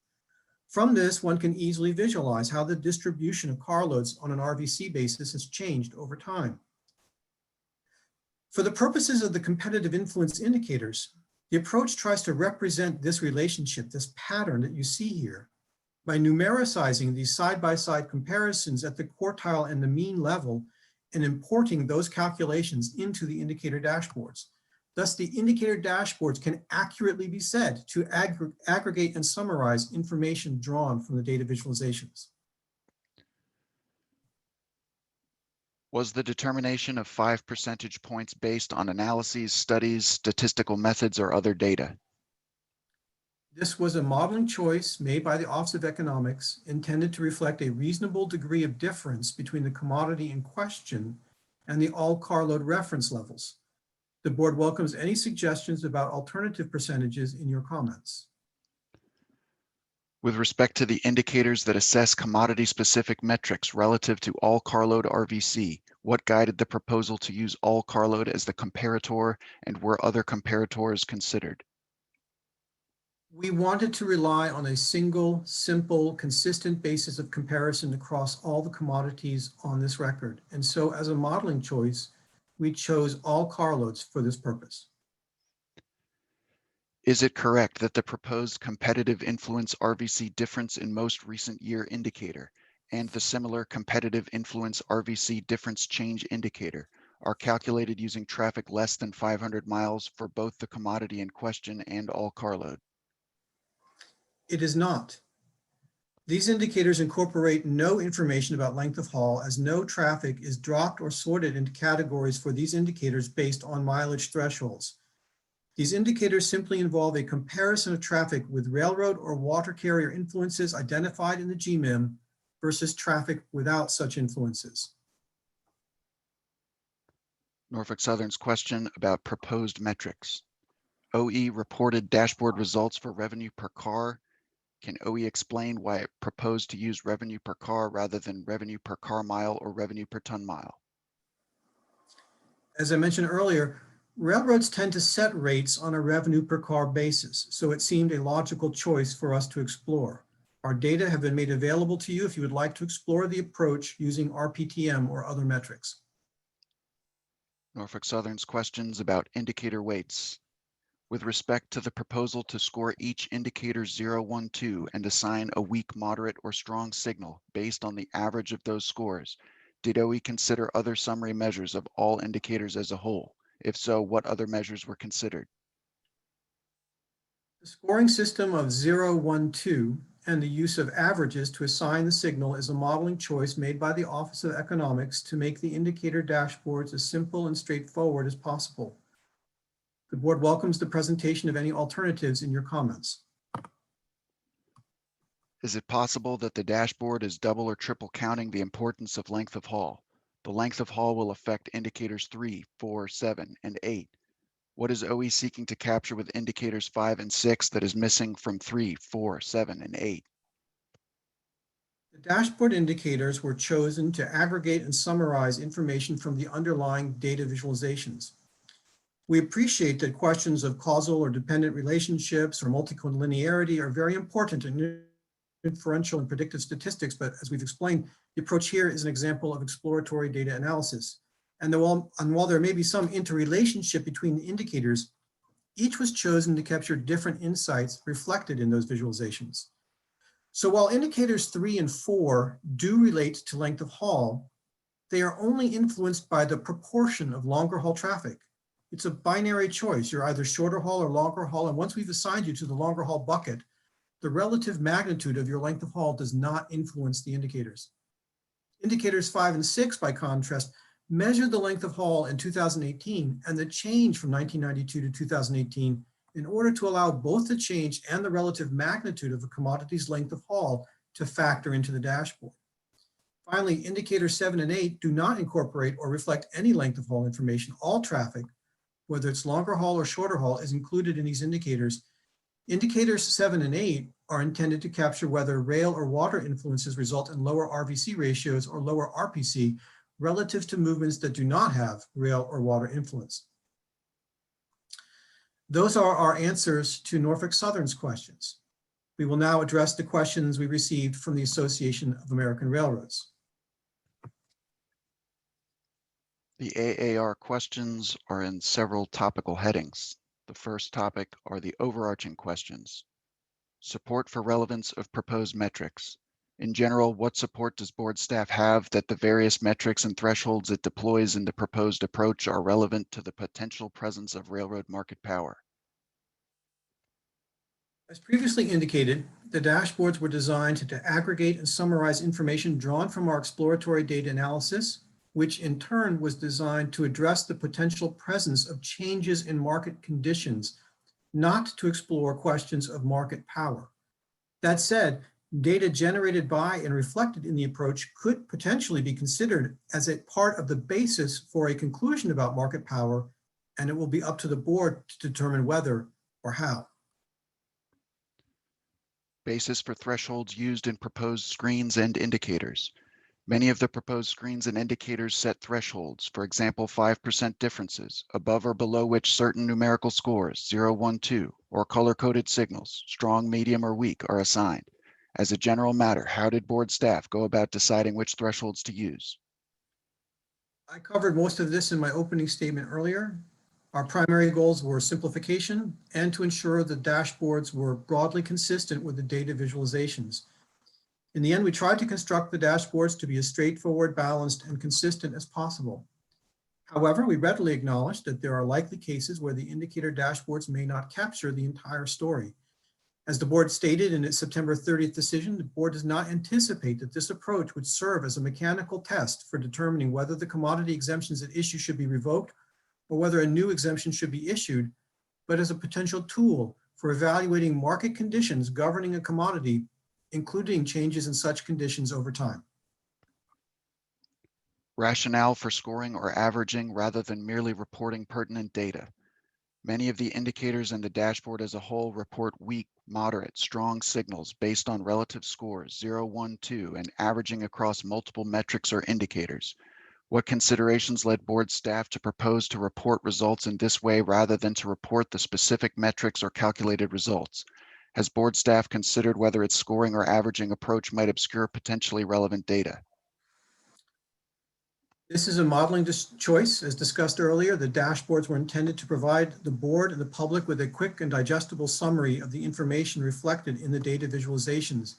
From this, one can easily visualize how the distribution of carloads on an RVC basis has changed over time. For the purposes of the competitive influence indicators, the approach tries to represent this relationship, this pattern that you see here, by numericizing these side-by-side comparisons at the quartile and the mean level and importing those calculations into the indicator dashboards. Thus, the indicator dashboards can accurately be said to aggregate and summarize information drawn from the data visualizations. Was the determination of 5 percentage points based on analyses, studies, statistical methods, or other data? This was a modeling choice made by the Office of Economics intended to reflect a reasonable degree of difference between the commodity in question and the all carload reference levels. The board welcomes any suggestions about alternative percentages in your comments. With respect to the indicators that assess commodity-specific metrics relative to all carload RVC, what guided the proposal to use all carload as the comparator, and were other comparators considered? We wanted to rely on a single, simple, consistent basis of comparison across all the commodities on this record. And so as a modeling choice, we chose all carloads for this purpose. Is it correct that the proposed competitive influence RVC difference in most recent year indicator and the similar competitive influence RVC difference change indicator are calculated using traffic less than 500 miles for both the commodity in question and all carload? It is not. These indicators incorporate no information about length of haul, as no traffic is dropped or sorted into categories for these indicators based on mileage thresholds. These indicators simply involve a comparison of traffic with railroad or water carrier influences identified in the GMIM versus traffic without such influences. Norfolk Southern's question about proposed metrics. OE reported dashboard results for revenue per car, Can OE explain why it proposed to use revenue per car rather than revenue per car mile or revenue per ton mile? As I mentioned earlier, railroads tend to set rates on a revenue per car basis, so it seemed a logical choice for us to explore. Our data have been made available to you if you would like to explore the approach using RPTM or other metrics. Norfolk Southern's questions about indicator weights. With respect to the proposal to score each indicator 0, 1, 2 and assign a weak, moderate, or strong signal based on the average of those scores, did OE consider other summary measures of all indicators as a whole? If so, what other measures were considered? The scoring system of 0, 1, 2 and the use of averages to assign the signal is a modeling choice made by the Office of Economics to make the indicator dashboards as simple and straightforward as possible. The board welcomes the presentation of any alternatives in your comments. Is it possible that the dashboard is double or triple counting the importance of length of haul? The length of haul will affect indicators 3, 4, 7, and 8. What is OE seeking to capture with indicators 5 and 6 that is missing from 3, 4, 7, and 8? The dashboard indicators were chosen to aggregate and summarize information from the underlying data visualizations. We appreciate that questions of causal or dependent relationships or multicollinearity are very important in inferential and predictive statistics, but as we've explained, the approach here is an example of exploratory data analysis. And while there may be some interrelationship between the indicators, each was chosen to capture different insights reflected in those visualizations. So while indicators 3 and 4 do relate to length of haul, they are only influenced by the proportion of longer haul traffic. It's a binary choice. You're either shorter haul or longer haul. And once we've assigned you to the longer haul bucket, the relative magnitude of your length of haul does not influence the indicators. Indicators 5 and 6, by contrast, measure the length of haul in 2018 and the change from 1992 to 2018 in order to allow both the change and the relative magnitude of a commodity's length of haul to factor into the dashboard. Finally, indicators 7 and 8 do not incorporate or reflect any length of haul information. All traffic, whether it's longer haul or shorter haul, is included in these indicators. Indicators 7 and 8 are intended to capture whether rail or water influences result in lower RVC ratios or lower RPC relative to movements that do not have rail or water influence. Those are our answers to Norfolk Southern's questions. We will now address the questions we received from the Association of American Railroads. The AAR questions are in several topical headings. The first topic are the overarching questions. Support for relevance of proposed metrics. In general, what support does board staff have that the various metrics and thresholds it deploys in the proposed approach are relevant to the potential presence of railroad market power? As previously indicated, the dashboards were designed to aggregate and summarize information drawn from our exploratory data analysis, which in turn was designed to address the potential presence of changes in market conditions, not to explore questions of market power. That said, data generated by and reflected in the approach could potentially be considered as a part of the basis for a conclusion about market power, and it will be up to the board to determine whether or how. Basis for thresholds used in proposed screens and indicators. Many of the proposed screens and indicators set thresholds, for example, 5% differences, above or below which certain numerical scores, 0, 1, 2, or color-coded signals, strong, medium, or weak, are assigned. As a general matter, how did board staff go about deciding which thresholds to use? I covered most of this in my opening statement earlier. Our primary goals were simplification and to ensure the dashboards were broadly consistent with the data visualizations. In the end, we tried to construct the dashboards to be as straightforward, balanced, and consistent as possible. However, we readily acknowledge that there are likely cases where the indicator dashboards may not capture the entire story. As the board stated in its September 30th decision, the board does not anticipate that this approach would serve as a mechanical test for determining whether the commodity exemptions at issue should be revoked or whether a new exemption should be issued, but as a potential tool for evaluating market conditions governing a commodity, including changes in such conditions over time. Rationale for scoring or averaging rather than merely reporting pertinent data. Many of the indicators in the dashboard as a whole report weak, moderate, strong signals based on relative scores 0, 1, 2, and averaging across multiple metrics or indicators. What considerations led board staff to propose to report results in this way rather than to report the specific metrics or calculated results? Has board staff considered whether its scoring or averaging approach might obscure potentially relevant data? This is a modeling choice. As discussed earlier, the dashboards were intended to provide the board and the public with a quick and digestible summary of the information reflected in the data visualizations.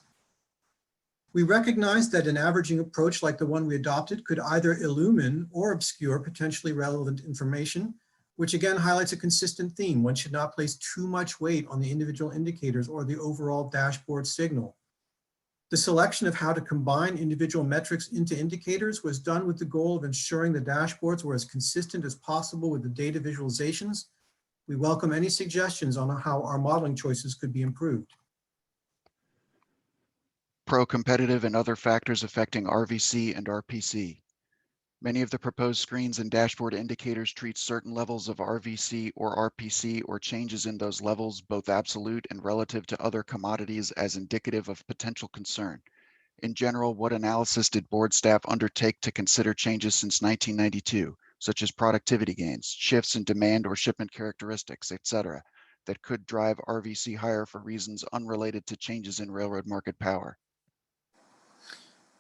We recognize that an averaging approach like the one we adopted could either illumine or obscure potentially relevant information, which again highlights a consistent theme. One should not place too much weight on the individual indicators or the overall dashboard signal. The selection of how to combine individual metrics into indicators was done with the goal of ensuring the dashboards were as consistent as possible with the data visualizations. We welcome any suggestions on how our modeling choices could be improved. Pro-competitive and other factors affecting RVC and RPC. Many of the proposed screens and dashboard indicators treat certain levels of RVC or RPC or changes in those levels, both absolute and relative to other commodities, as indicative of potential concern. In general, what analysis did board staff undertake to consider changes since 1992, such as productivity gains, shifts in demand or shipment characteristics, etc., that could drive RVC higher for reasons unrelated to changes in railroad market power?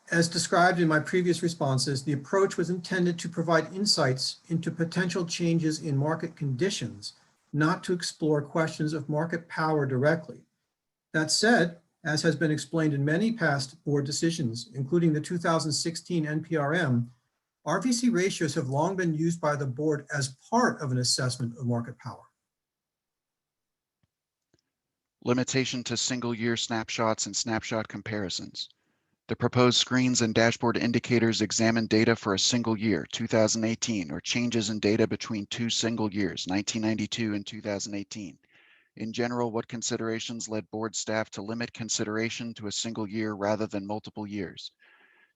As described in my previous responses, the approach was intended to provide insights into potential changes in market conditions, not to explore questions of market power directly. That said, as has been explained in many past board decisions, including the 2016 NPRM, RVC ratios have long been used by the board as part of an assessment of market power. Limitation to single-year snapshots and snapshot comparisons. The proposed screens and dashboard indicators examine data for a single year, 2018, or changes in data between two single years, 1992 and 2018. In general, what considerations led board staff to limit consideration to a single year rather than multiple years?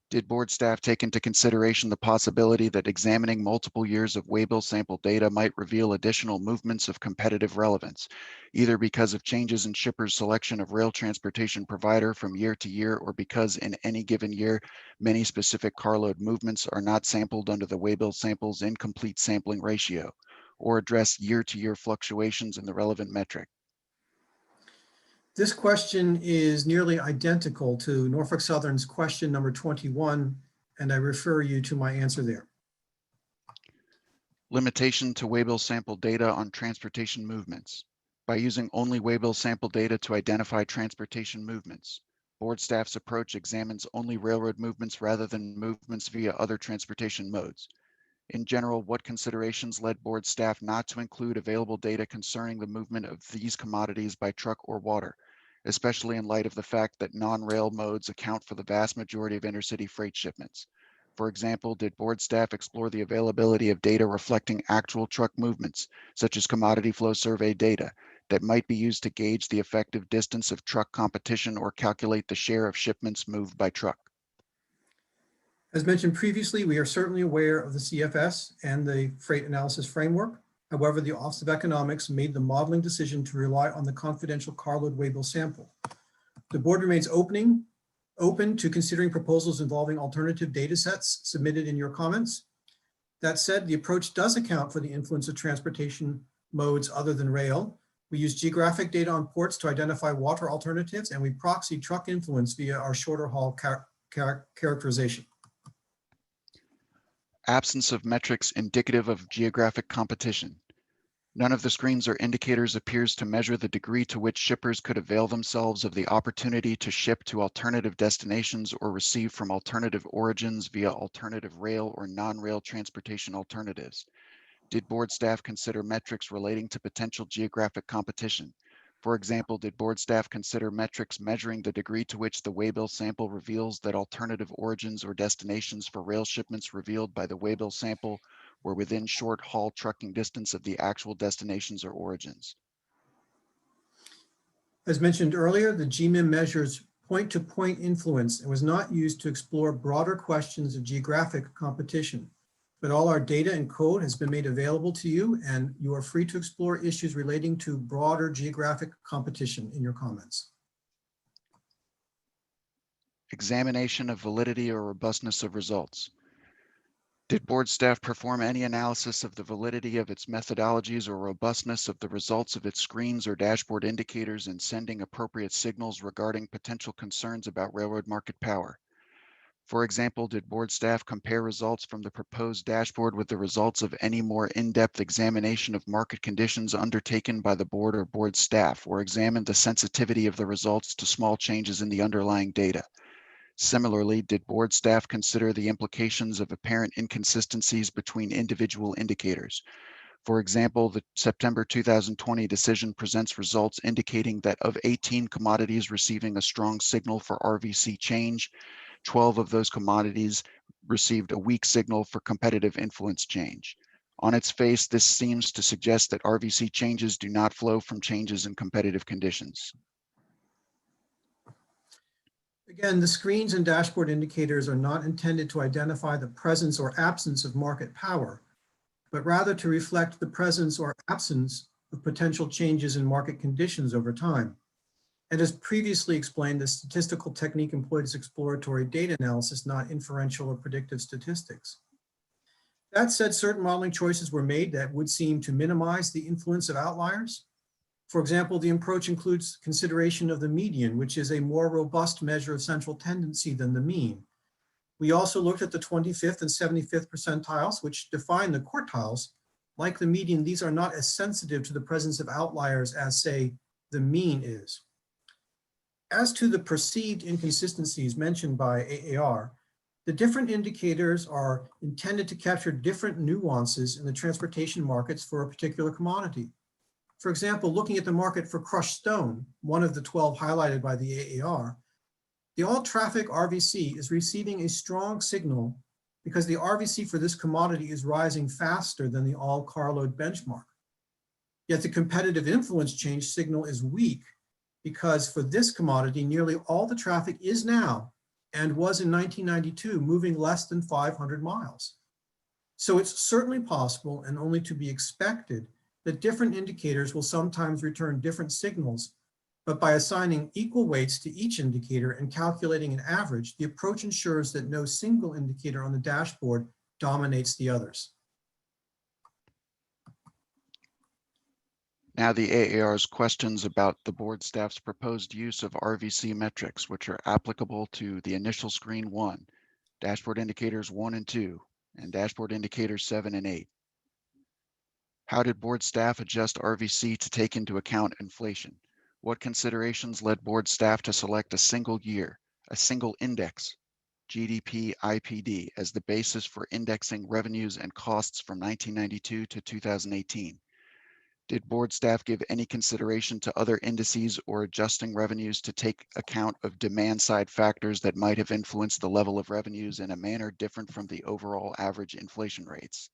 Did board staff take into consideration the possibility that examining multiple years of Waybill sample data might reveal additional movements of competitive relevance, either because of changes in shippers' selection of rail transportation provider from year to year, or because in any given year, many specific carload movements are not sampled under the Waybill sample's incomplete sampling ratio, or address year-to-year fluctuations in the relevant metric? This question is nearly identical to Norfolk Southern's question number 21, and I refer you to my answer there. Limitation to Waybill sample data on transportation movements. By using only Waybill sample data to identify transportation movements, board staff's approach examines only railroad movements rather than movements via other transportation modes. In general, what considerations led board staff not to include available data concerning the movement of these commodities by truck or water, especially in light of the fact that non-rail modes account for the vast majority of intercity freight shipments? For example, did board staff explore the availability of data reflecting actual truck movements, such as commodity flow survey data, that might be used to gauge the effective distance of truck competition or calculate the share of shipments moved by truck? As mentioned previously, we are certainly aware of the CFS and the freight analysis framework. However, the Office of Economics made the modeling decision to rely on the confidential carload Waybill sample. The board remains open to considering proposals involving alternative data sets submitted in your comments. That said, the approach does account for the influence of transportation modes other than rail. We use geographic data on ports to identify water alternatives, and we proxy truck influence via our shorter haul characterization. Absence of metrics indicative of geographic competition. None of the screens or indicators appears to measure the degree to which shippers could avail themselves of the opportunity to ship to alternative destinations or receive from alternative origins via alternative rail or non-rail transportation alternatives. Did board staff consider metrics relating to potential geographic competition? For example, did board staff consider metrics measuring the degree to which the Waybill sample reveals that alternative origins or destinations for rail shipments revealed by the Waybill sample were within short haul trucking distance of the actual destinations or origins? As mentioned earlier, the GMIM measures point-to-point influence and was not used to explore broader questions of geographic competition. but all our data and code has been made available to you, and you are free to explore issues relating to broader geographic competition in your comments. Examination of validity or robustness of results. Did board staff perform any analysis of the validity of its methodologies or robustness of the results of its screens or dashboard indicators in sending appropriate signals regarding potential concerns about railroad market power? For example, did board staff compare results from the proposed dashboard with the results of any more in-depth examination of market conditions undertaken by the board or board staff, or examine the sensitivity of the results to small changes in the underlying data? Similarly, did board staff consider the implications of apparent inconsistencies between individual indicators? For example, the September 2020 decision presents results indicating that of 18 commodities receiving a strong signal for RVC change, 12 of those commodities received a weak signal for competitive influence change. On its face, this seems to suggest that RVC changes do not flow from changes in competitive conditions. Again, the screens and dashboard indicators are not intended to identify the presence or absence of market power, but rather to reflect the presence or absence of potential changes in market conditions over time. And as previously explained, the statistical technique employed is exploratory data analysis, not inferential or predictive statistics. That said, certain modeling choices were made that would seem to minimize the influence of outliers. For example, the approach includes consideration of the median, which is a more robust measure of central tendency than the mean. We also looked at the 25th and 75th percentiles, which define the quartiles. Like the median, these are not as sensitive to the presence of outliers as, say, the mean is. As to the perceived inconsistencies mentioned by AAR, the different indicators are intended to capture different nuances in the transportation markets for a particular commodity. For example, looking at the market for crushed stone, one of the 12 highlighted by the AAR, the all-traffic RVC is receiving a strong signal because the RVC for this commodity is rising faster than the all-carload benchmark. Yet the competitive influence change signal is weak because for this commodity, nearly all the traffic is now and was in 1992 moving less than 500 miles. So it's certainly possible and only to be expected that different indicators will sometimes return different signals, but by assigning equal weights to each indicator and calculating an average, the approach ensures that no single indicator on the dashboard dominates the others. Now the AAR's questions about the board staff's proposed use of RVC metrics, which are applicable to the initial screen 1, dashboard indicators 1 and 2, and dashboard indicators 7 and 8. How did board staff adjust RVC to take into account inflation? What considerations led board staff to select a single year, a single index, GDP IPD, as the basis for indexing revenues and costs from 1992 to 2018? Did board staff give any consideration to other indices or adjusting revenues to take account of demand side factors that might have influenced the level of revenues in a manner different from the overall average inflation rates?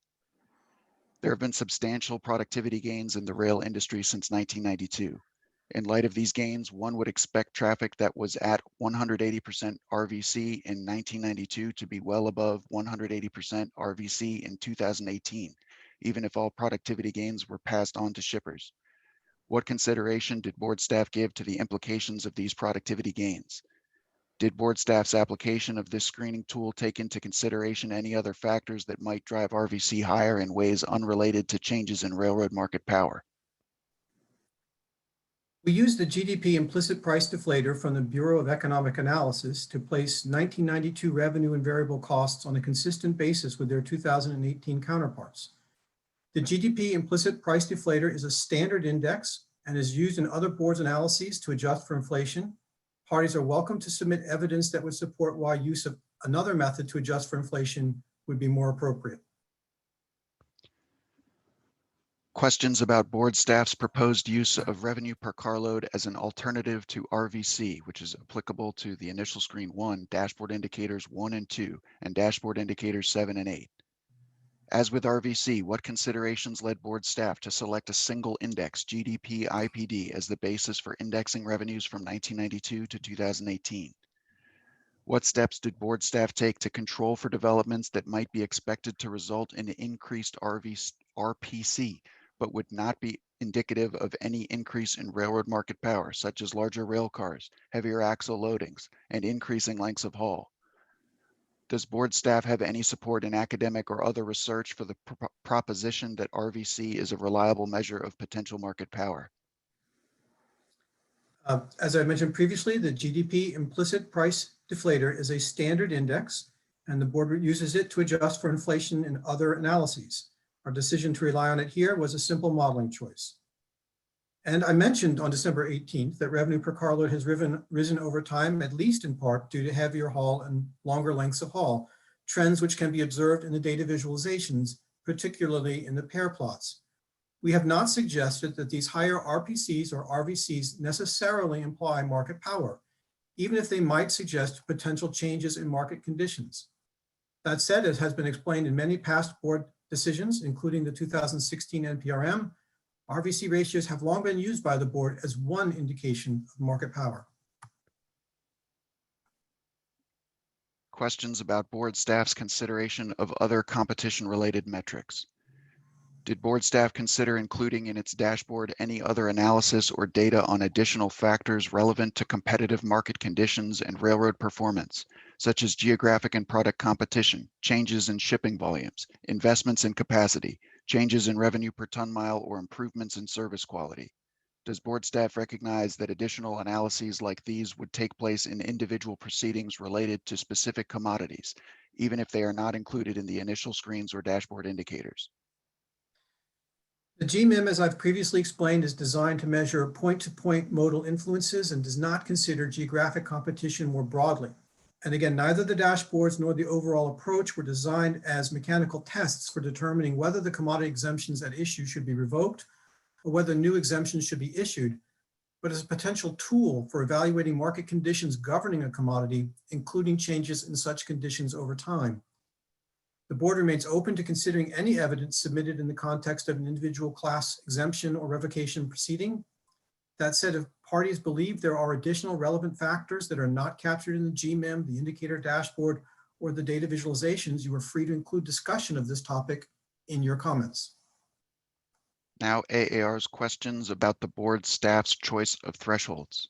There have been substantial productivity gains in the rail industry since 1992. In light of these gains, one would expect traffic that was at 180% RVC in 1992 to be well above 180% RVC in 2018, even if all productivity gains were passed on to shippers. What consideration did board staff give to the implications of these productivity gains? Did board staff's application of this screening tool take into consideration any other factors that might drive RVC higher in ways unrelated to changes in railroad market power? We used the GDP implicit price deflator from the Bureau of Economic Analysis to place 1992 revenue and variable costs on a consistent basis with their 2018 counterparts. The GDP implicit price deflator is a standard index and is used in other boards' analyses to adjust for inflation. Parties are welcome to submit evidence that would support why use of another method to adjust for inflation would be more appropriate. Questions about board staff's proposed use of revenue per carload as an alternative to RVC, which is applicable to the initial screen 1, dashboard indicators 1 and 2, and dashboard indicators 7 and 8. As with RVC, what considerations led board staff to select a single index, GDP IPD, as the basis for indexing revenues from 1992 to 2018? What steps did board staff take to control for developments that might be expected to result in increased RPC, but would not be indicative of any increase in railroad market power, such as larger rail cars, heavier axle loadings, and increasing lengths of haul? Does board staff have any support in academic or other research for the proposition that RVC is a reliable measure of potential market power? As I mentioned previously, the GDP implicit price deflator is a standard index, and the board uses it to adjust for inflation in other analyses. Our decision to rely on it here was a simple modeling choice. And I mentioned on December 18th that revenue per carload has risen over time, at least in part due to heavier haul and longer lengths of haul, trends which can be observed in the data visualizations, particularly in the pair plots. We have not suggested that these higher RPCs or RVCs necessarily imply market power, even if they might suggest potential changes in market conditions. That said, as has been explained in many past board decisions, including the 2016 NPRM, RVC ratios have long been used by the board as one indication of market power. Questions about board staff's consideration of other competition-related metrics. Did board staff consider including in its dashboard any other analysis or data on additional factors relevant to competitive market conditions and railroad performance, such as geographic and product competition, changes in shipping volumes, investments in capacity, changes in revenue per ton mile, or improvements in service quality? Does board staff recognize that additional analyses like these would take place in individual proceedings related to specific commodities, even if they are not included in the initial screens or dashboard indicators? The GMIM, as I've previously explained, is designed to measure point-to-point modal influences and does not consider geographic competition more broadly. And again, neither the dashboards nor the overall approach were designed as mechanical tests for determining whether the commodity exemptions at issue should be revoked or whether new exemptions should be issued, but as a potential tool for evaluating market conditions governing a commodity, including changes in such conditions over time. The board remains open to considering any evidence submitted in the context of an individual class exemption or revocation proceeding. That said, if parties believe there are additional relevant factors that are not captured in the GMIM, the indicator dashboard, or the data visualizations, you are free to include discussion of this topic in your comments. Now AAR's questions about the board staff's choice of thresholds.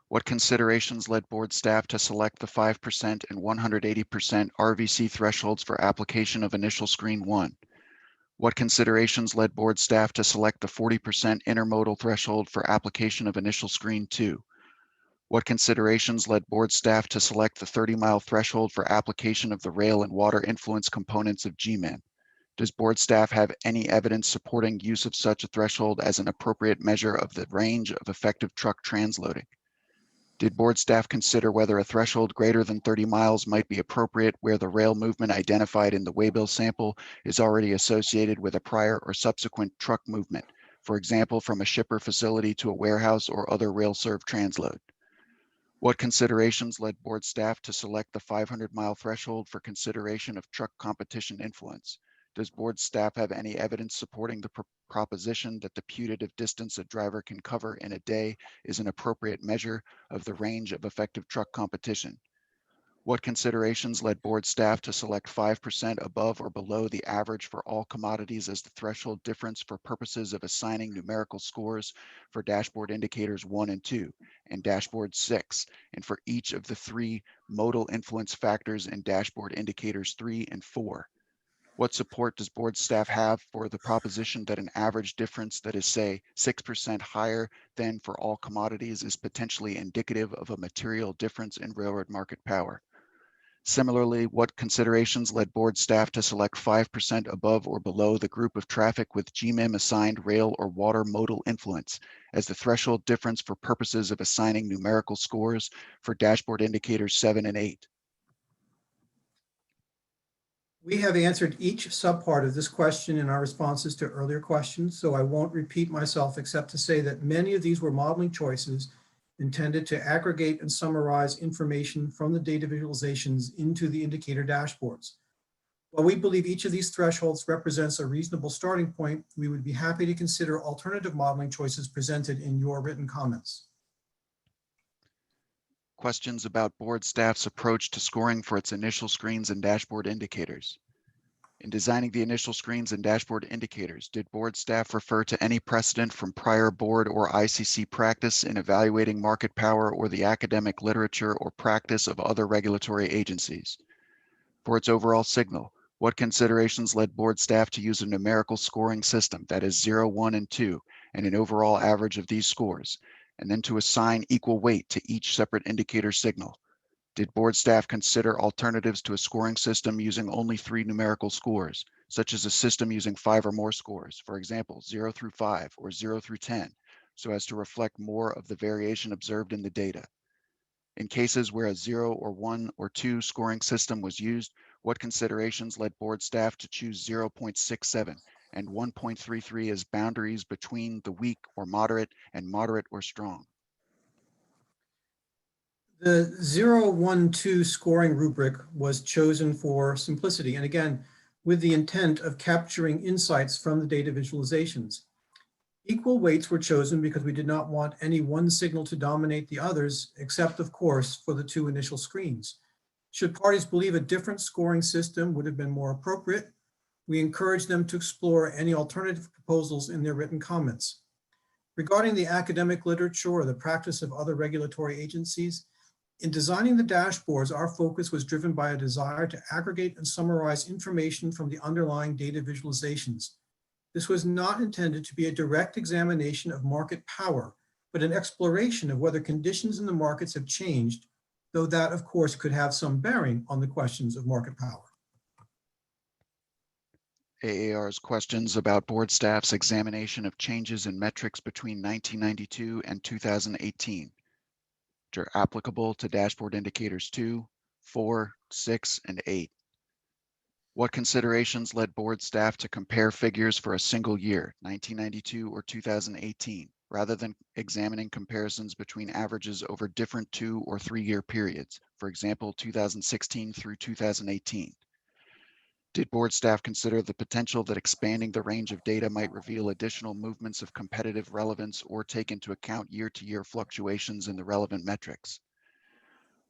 What considerations led board staff to select the 5% and 180% RVC thresholds for application of initial screen 1? What considerations led board staff to select the 40% intermodal threshold for application of initial screen 2? What considerations led board staff to select the 30-mile threshold for application of the rail and water influence components of GMIM? Does board staff have any evidence supporting use of such a threshold as an appropriate measure of the range of effective truck transloading? Did board staff consider whether a threshold greater than 30 miles might be appropriate where the rail movement identified in the Waybill sample is already associated with a prior or subsequent truck movement, for example, from a shipper facility to a warehouse or other rail-served transload? What considerations led board staff to select the 500-mile threshold for consideration of truck competition influence? Does board staff have any evidence supporting the proposition that the putative distance a driver can cover in a day is an appropriate measure of the range of effective truck competition? What considerations led board staff to select 5% above or below the average for all commodities as the threshold difference for purposes of assigning numerical scores for dashboard indicators 1 and 2 and dashboard 6, and for each of the 3 modal influence factors in dashboard indicators 3 and 4? What support does board staff have for the proposition that an average difference that is, say, 6% higher than for all commodities is potentially indicative of a material difference in railroad market power? Similarly, what considerations led board staff to select 5% above or below the group of traffic with GMIM assigned rail or water modal influence as the threshold difference for purposes of assigning numerical scores for dashboard indicators 7 and 8? We have answered each subpart of this question in our responses to earlier questions, so I won't repeat myself except to say that many of these were modeling choices intended to aggregate and summarize information from the data visualizations into the indicator dashboards. While we believe each of these thresholds represents a reasonable starting point, we would be happy to consider alternative modeling choices presented in your written comments. Questions about board staff's approach to scoring for its initial screens and dashboard indicators. In designing the initial screens and dashboard indicators, did board staff refer to any precedent from prior board or ICC practice in evaluating market power or the academic literature or practice of other regulatory agencies? For its overall signal, what considerations led board staff to use a numerical scoring system that is 0, 1, and 2, and an overall average of these scores, and then to assign equal weight to each separate indicator signal? Did board staff consider alternatives to a scoring system using only 3 numerical scores, such as a system using 5 or more scores, for example, 0 through 5 or 0 through 10, so as to reflect more of the variation observed in the data? In cases where a 0 or 1 or 2 scoring system was used, what considerations led board staff to choose 0.67 and 1.33 as boundaries between the weak or moderate and moderate or strong? The 0, 1, 2 scoring rubric was chosen for simplicity, and again, with the intent of capturing insights from the data visualizations. Equal weights were chosen because we did not want any one signal to dominate the others, except of course for the 2 initial screens. Should parties believe a different scoring system would have been more appropriate, we encourage them to explore any alternative proposals in their written comments. Regarding the academic literature or the practice of other regulatory agencies, in designing the dashboards, our focus was driven by a desire to aggregate and summarize information from the underlying data visualizations. This was not intended to be a direct examination of market power, but an exploration of whether conditions in the markets have changed, though that, of course, could have some bearing on the questions of market power. AAR's questions about board staff's examination of changes in metrics between 1992 and 2018, which are applicable to dashboard indicators 2, 4, 6, and 8. What considerations led board staff to compare figures for a single year, 1992 or 2018, rather than examining comparisons between averages over different 2 or 3-year periods, for example, 2016 through 2018? Did board staff consider the potential that expanding the range of data might reveal additional movements of competitive relevance or take into account year-to-year fluctuations in the relevant metrics?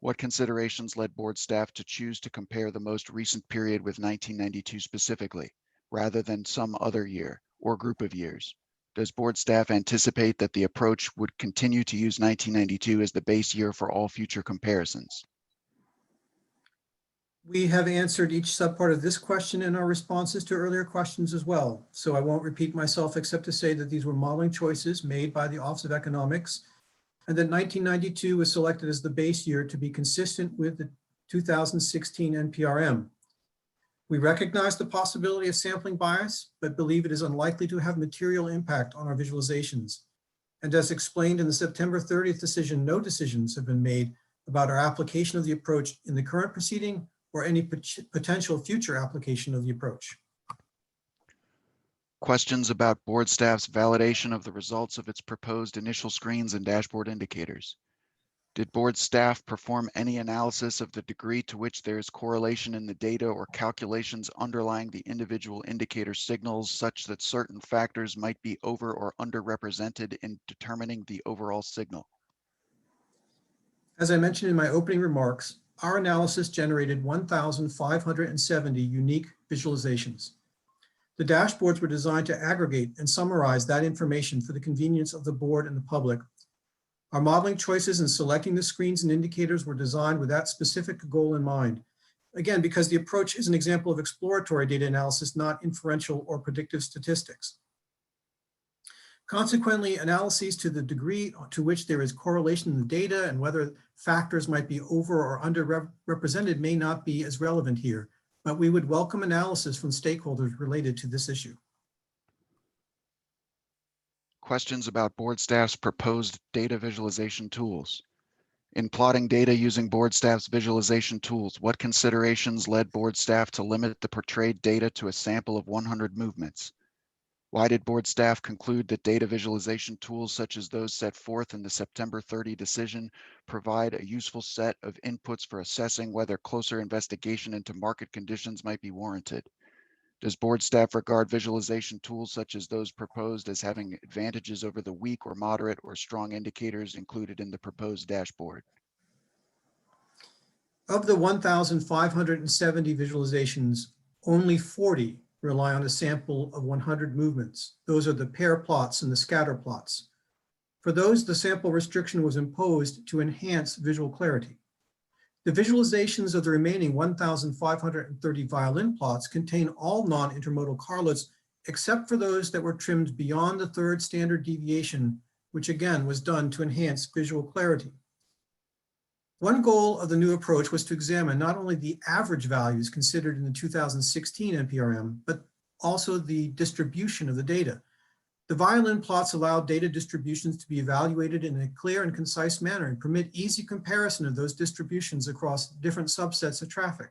What considerations led board staff to choose to compare the most recent period with 1992 specifically, rather than some other year or group of years? Does board staff anticipate that the approach would continue to use 1992 as the base year for all future comparisons? We have answered each subpart of this question in our responses to earlier questions as well, so I won't repeat myself except to say that these were modeling choices made by the Office of Economics, and that 1992 was selected as the base year to be consistent with the 2016 NPRM. We recognize the possibility of sampling bias, but believe it is unlikely to have material impact on our visualizations. And as explained in the September 30th decision, no decisions have been made about our application of the approach in the current proceeding or any potential future application of the approach. Questions about board staff's validation of the results of its proposed initial screens and dashboard indicators. Did board staff perform any analysis of the degree to which there is correlation in the data or calculations underlying the individual indicator signals such that certain factors might be over or underrepresented in determining the overall signal? As I mentioned in my opening remarks, our analysis generated 1,570 unique visualizations. The dashboards were designed to aggregate and summarize that information for the convenience of the board and the public. Our modeling choices in selecting the screens and indicators were designed with that specific goal in mind. Again, because the approach is an example of exploratory data analysis, not inferential or predictive statistics. Consequently, analyses to the degree to which there is correlation in the data and whether factors might be over or underrepresented may not be as relevant here, but we would welcome analysis from stakeholders related to this issue. Questions about board staff's proposed data visualization tools. In plotting data using board staff's visualization tools, what considerations led board staff to limit the portrayed data to a sample of 100 movements? Why did board staff conclude that data visualization tools such as those set forth in the September 30 decision provide a useful set of inputs for assessing whether closer investigation into market conditions might be warranted? Does board staff regard visualization tools such as those proposed as having advantages over the weak or moderate or strong indicators included in the proposed dashboard? Of the 1,570 visualizations, only 40 rely on a sample of 100 movements. Those are the pair plots and the scatter plots. For those, the sample restriction was imposed to enhance visual clarity. The visualizations of the remaining 1,530 violin plots contain all non-intermodal carloads, except for those that were trimmed beyond the third standard deviation, which again was done to enhance visual clarity. One goal of the new approach was to examine not only the average values considered in the 2016 NPRM, but also the distribution of the data. The violin plots allow data distributions to be evaluated in a clear and concise manner and permit easy comparison of those distributions across different subsets of traffic.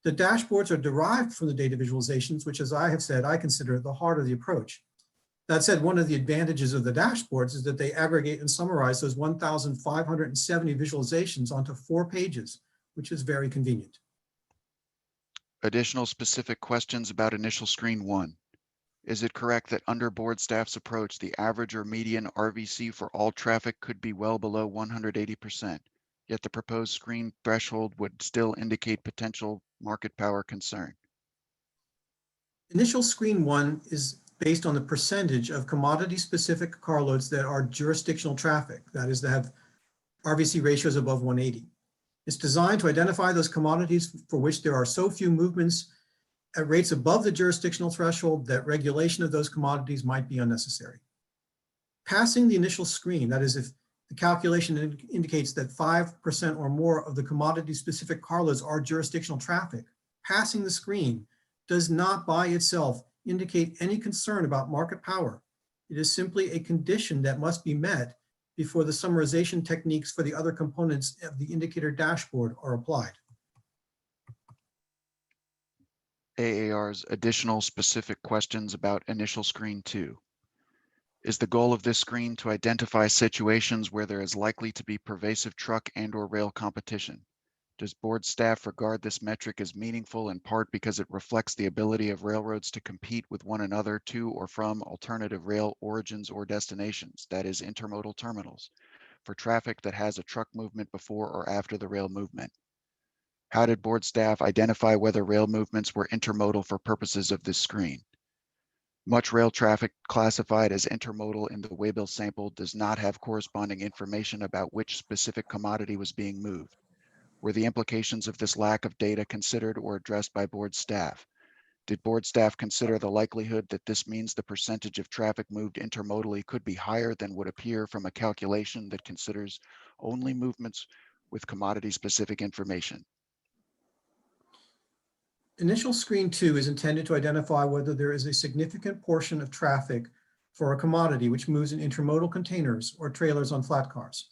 The dashboards are derived from the data visualizations, which, as I have said, I consider the heart of the approach. That said, one of the advantages of the dashboards is that they aggregate and summarize those 1,570 visualizations onto 4 pages, which is very convenient. Additional specific questions about initial screen 1. Is it correct that under board staff's approach, the average or median RVC for all traffic could be well below 180%, yet the proposed screen threshold would still indicate potential market power concern? Initial screen 1 is based on the percentage of commodity-specific carloads that are jurisdictional traffic, that is, that have RVC ratios above 180. It's designed to identify those commodities for which there are so few movements at rates above the jurisdictional threshold that regulation of those commodities might be unnecessary. Passing the initial screen, that is, if the calculation indicates that 5% or more of the commodity-specific carloads are jurisdictional traffic, passing the screen does not by itself indicate any concern about market power. It is simply a condition that must be met before the summarization techniques for the other components of the indicator dashboard are applied. AAR's additional specific questions about initial screen 2. Is the goal of this screen to identify situations where there is likely to be pervasive truck and/or rail competition? Does board staff regard this metric as meaningful in part because it reflects the ability of railroads to compete with one another to or from alternative rail origins or destinations, that is, intermodal terminals, for traffic that has a truck movement before or after the rail movement? How did board staff identify whether rail movements were intermodal for purposes of this screen? Much rail traffic classified as intermodal in the Waybill sample does not have corresponding information about which specific commodity was being moved. Were the implications of this lack of data considered or addressed by board staff? Did board staff consider the likelihood that this means the percentage of traffic moved intermodally could be higher than would appear from a calculation that considers only movements with commodity-specific information? Initial screen 2 is intended to identify whether there is a significant portion of traffic for a commodity which moves in intermodal containers or trailers on flat cars.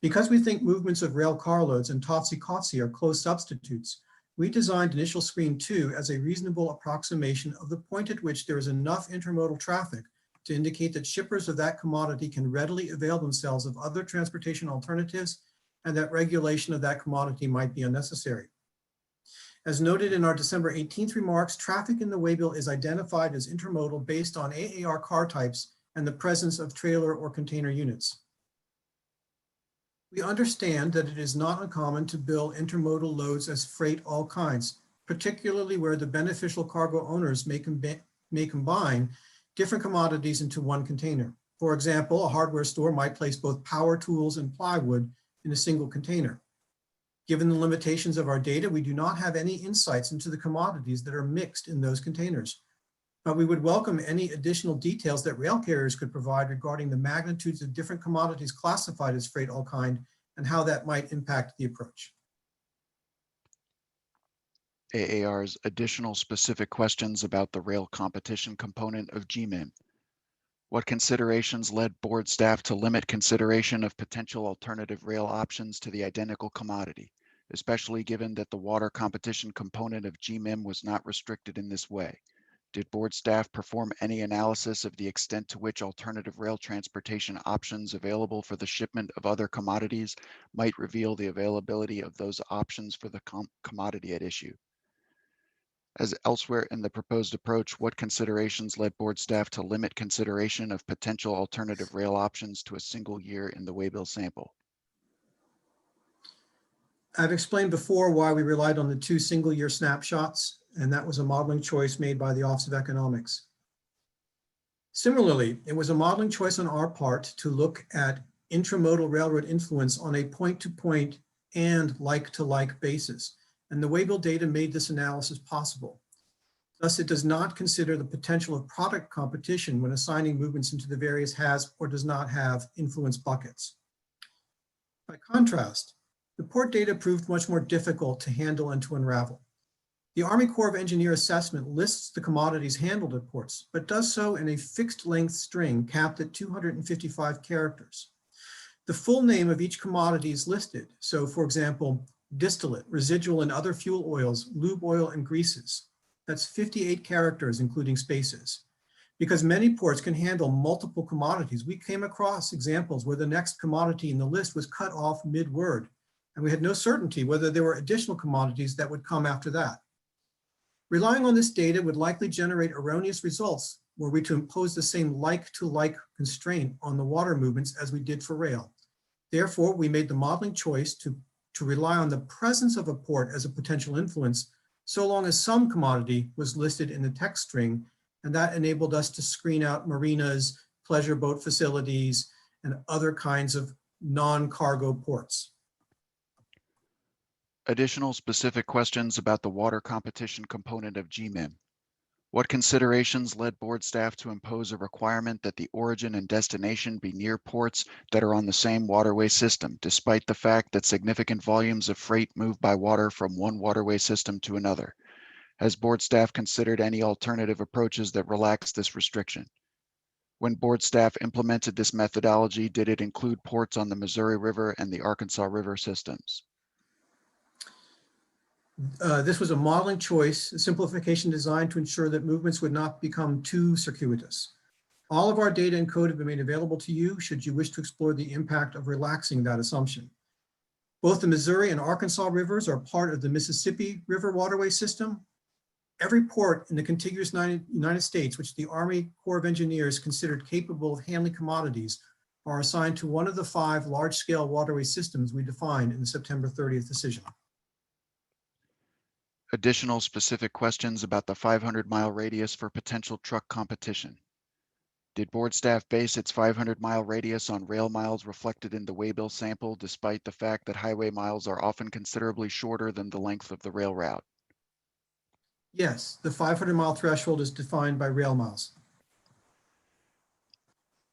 Because we think movements of rail carloads and TOFC are close substitutes, we designed initial screen 2 as a reasonable approximation of the point at which there is enough intermodal traffic to indicate that shippers of that commodity can readily avail themselves of other transportation alternatives and that regulation of that commodity might be unnecessary. As noted in our December 18th remarks, traffic in the Waybill is identified as intermodal based on AAR car types and the presence of trailer or container units. We understand that it is not uncommon to bill intermodal loads as freight all kinds, particularly where the beneficial cargo owners may combine different commodities into one container. For example, a hardware store might place both power tools and plywood in a single container. Given the limitations of our data, we do not have any insights into the commodities that are mixed in those containers. But we would welcome any additional details that rail carriers could provide regarding the magnitudes of different commodities classified as freight all kind and how that might impact the approach. AAR's additional specific questions about the rail competition component of GMIM. What considerations led board staff to limit consideration of potential alternative rail options to the identical commodity, especially given that the water competition component of GMIM was not restricted in this way? Did board staff perform any analysis of the extent to which alternative rail transportation options available for the shipment of other commodities might reveal the availability of those options for the commodity at issue? As elsewhere in the proposed approach, what considerations led board staff to limit consideration of potential alternative rail options to a single year in the Waybill sample? I've explained before why we relied on the 2 single-year snapshots, and that was a modeling choice made by the Office of Economics. Similarly, it was a modeling choice on our part to look at intramodal railroad influence on a point-to-point and like-to-like basis, and the Waybill data made this analysis possible. Thus, it does not consider the potential of product competition when assigning movements into the various has or does not have influence buckets. By contrast, the port data proved much more difficult to handle and to unravel. The Army Corps of Engineers assessment lists the commodities handled at ports, but does so in a fixed length string capped at 255 characters. The full name of each commodity is listed. So for example, distillate, residual and other fuel oils, lube oil and greases. That's 58 characters, including spaces. Because many ports can handle multiple commodities, we came across examples where the next commodity in the list was cut off mid-word, and we had no certainty whether there were additional commodities that would come after that. Relying on this data would likely generate erroneous results were we to impose the same like-to-like constraint on the water movements as we did for rail. Therefore, we made the modeling choice to rely on the presence of a port as a potential influence, so long as some commodity was listed in the text string, and that enabled us to screen out marinas, pleasure boat facilities, and other kinds of non-cargo ports. Additional specific questions about the water competition component of GMIM. What considerations led board staff to impose a requirement that the origin and destination be near ports that are on the same waterway system, despite the fact that significant volumes of freight move by water from one waterway system to another? Has board staff considered any alternative approaches that relax this restriction? When board staff implemented this methodology, did it include ports on the Missouri River and the Arkansas River systems? This was a modeling choice, a simplification designed to ensure that movements would not become too circuitous. All of our data and code have been made available to you should you wish to explore the impact of relaxing that assumption. Both the Missouri and Arkansas rivers are part of the Mississippi River waterway system. Every port in the contiguous United States, which the Army Corps of Engineers considered capable of handling commodities, are assigned to one of the 5 large-scale waterway systems we defined in the September 30th decision. Additional specific questions about the 500-mile radius for potential truck competition. Did board staff base its 500-mile radius on rail miles reflected in the Waybill sample, despite the fact that highway miles are often considerably shorter than the length of the rail route? Yes, the 500-mile threshold is defined by rail miles.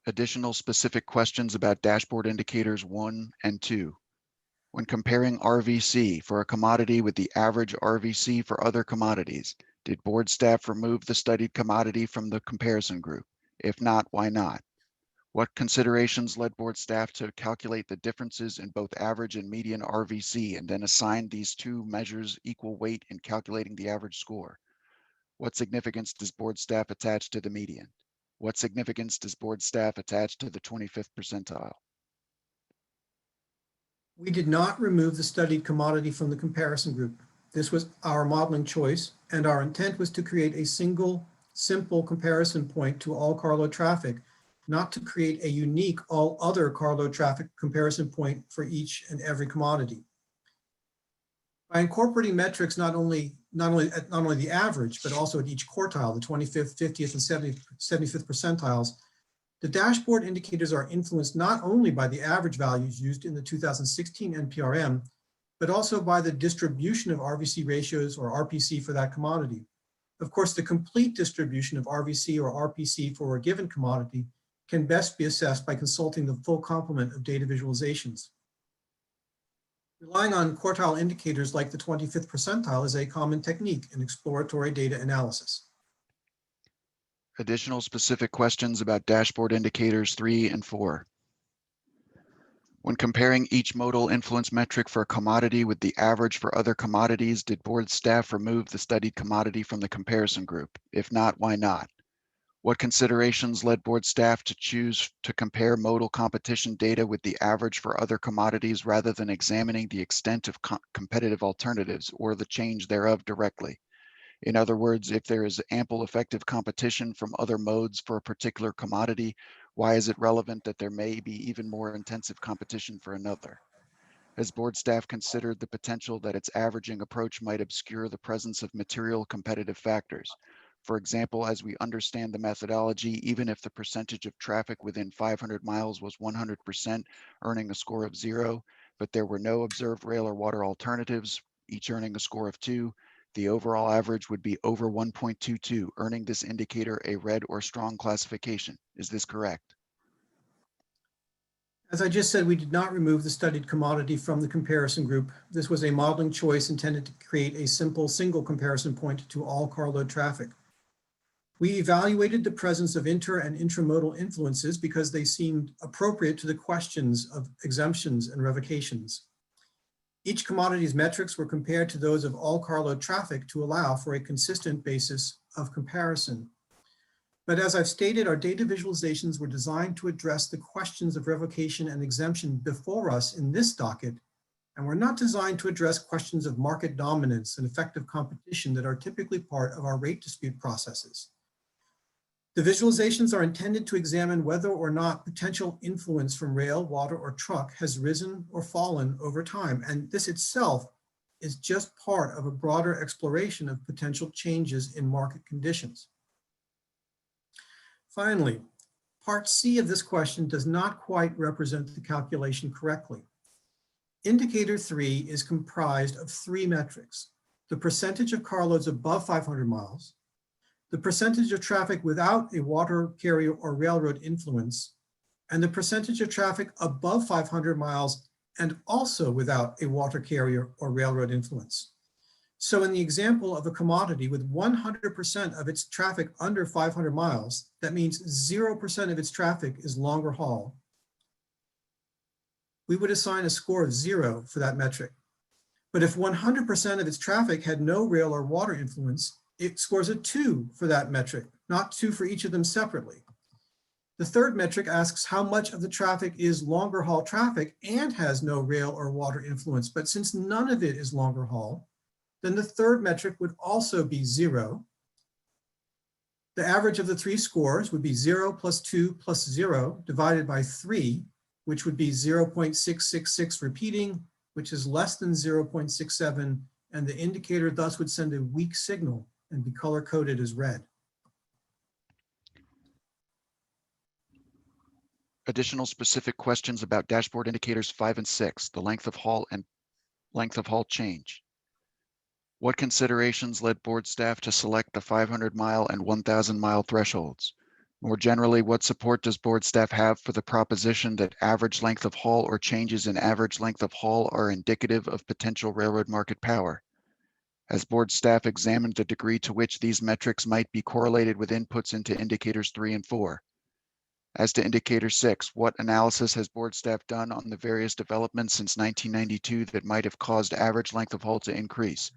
Additional specific questions about dashboard indicators 1 and 2. When comparing RVC for a commodity with the average RVC for other commodities, did board staff remove the studied commodity from the comparison group? If not, why not? What considerations led board staff to calculate the differences in both average and median RVC and then assign these two measures equal weight in calculating the average score? What significance does board staff attach to the median? What significance does board staff attach to the 25th percentile? We did not remove the studied commodity from the comparison group. This was our modeling choice, and our intent was to create a single, simple comparison point to all carload traffic, not to create a unique all other carload traffic comparison point for each and every commodity. By incorporating metrics not only the average, but also at each quartile, the 25th, 50th, and 75th percentiles, the dashboard indicators are influenced not only by the average values used in the 2016 NPRM, but also by the distribution of RVC ratios or RPC for that commodity. Of course, the complete distribution of RVC or RPC for a given commodity can best be assessed by consulting the full complement of data visualizations. Relying on quartile indicators like the 25th percentile is a common technique in exploratory data analysis. Additional specific questions about dashboard indicators 3 and 4. When comparing each modal influence metric for a commodity with the average for other commodities, did board staff remove the studied commodity from the comparison group? If not, why not? What considerations led board staff to choose to compare modal competition data with the average for other commodities rather than examining the extent of competitive alternatives or the change thereof directly? In other words, if there is ample effective competition from other modes for a particular commodity, why is it relevant that there may be even more intensive competition for another? Has board staff considered the potential that its averaging approach might obscure the presence of material competitive factors? For example, as we understand the methodology, even if the percentage of traffic within 500 miles was 100%, earning a score of 0, but there were no observed rail or water alternatives, each earning a score of 2, the overall average would be over 1.22, earning this indicator a red or strong classification. Is this correct? As I just said, we did not remove the studied commodity from the comparison group. This was a modeling choice intended to create a simple single comparison point to all carload traffic. We evaluated the presence of inter and intramodal influences because they seemed appropriate to the questions of exemptions and revocations. Each commodity's metrics were compared to those of all carload traffic to allow for a consistent basis of comparison. But as I've stated, our data visualizations were designed to address the questions of revocation and exemption before us in this docket, and were not designed to address questions of market dominance and effective competition that are typically part of our rate dispute processes. The visualizations are intended to examine whether or not potential influence from rail, water, or truck has risen or fallen over time, and this itself is just part of a broader exploration of potential changes in market conditions. Finally, part C of this question does not quite represent the calculation correctly. Indicator 3 is comprised of 3 metrics: the percentage of carloads above 500 miles, the percentage of traffic without a water carrier or railroad influence, and the percentage of traffic above 500 miles and also without a water carrier or railroad influence. So in the example of a commodity with 100% of its traffic under 500 miles, that means 0% of its traffic is longer haul, we would assign a score of 0 for that metric. But if 100% of its traffic had no rail or water influence, it scores a 2 for that metric, not 2 for each of them separately. The third metric asks how much of the traffic is longer haul traffic and has no rail or water influence. But since none of it is longer haul, then the third metric would also be 0. The average of the 3 scores would be 0 plus 2 plus 0 divided by 3, which would be 0.666 repeating, which is less than 0.67, and the indicator thus would send a weak signal and be color-coded as red. Additional specific questions about dashboard indicators 5 and 6, the length of haul and length of haul change. What considerations led board staff to select the 500-mile and 1,000-mile thresholds? More generally, what support does board staff have for the proposition that average length of haul or changes in average length of haul are indicative of potential railroad market power? Has board staff examined the degree to which these metrics might be correlated with inputs into indicators 3 and 4? As to indicator 6, what analysis has board staff done on the various developments since 1992 that might have caused average length of haul to increase?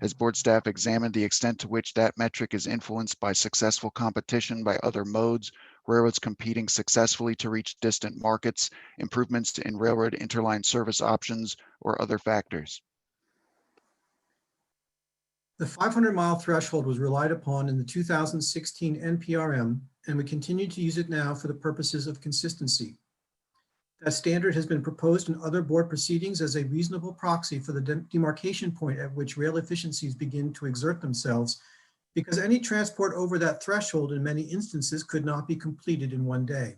Has board staff examined the extent to which that metric is influenced by successful competition by other modes, railroads competing successfully to reach distant markets, improvements in railroad interline service options, or other factors? The 500-mile threshold was relied upon in the 2016 NPRM, and we continue to use it now for the purposes of consistency. That standard has been proposed in other board proceedings as a reasonable proxy for the demarcation point at which rail efficiencies begin to exert themselves, because any transport over that threshold in many instances could not be completed in one day.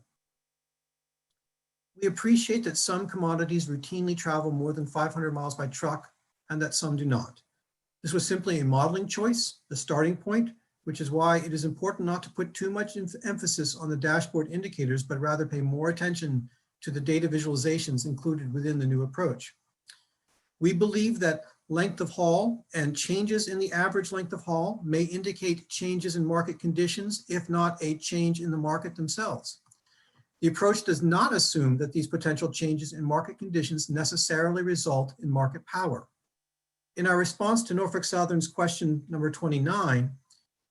We appreciate that some commodities routinely travel more than 500 miles by truck and that some do not. This was simply a modeling choice, the starting point, which is why it is important not to put too much emphasis on the dashboard indicators, but rather pay more attention to the data visualizations included within the new approach. We believe that length of haul and changes in the average length of haul may indicate changes in market conditions, if not a change in the market themselves. The approach does not assume that these potential changes in market conditions necessarily result in market power. In our response to Norfolk Southern's question number 29,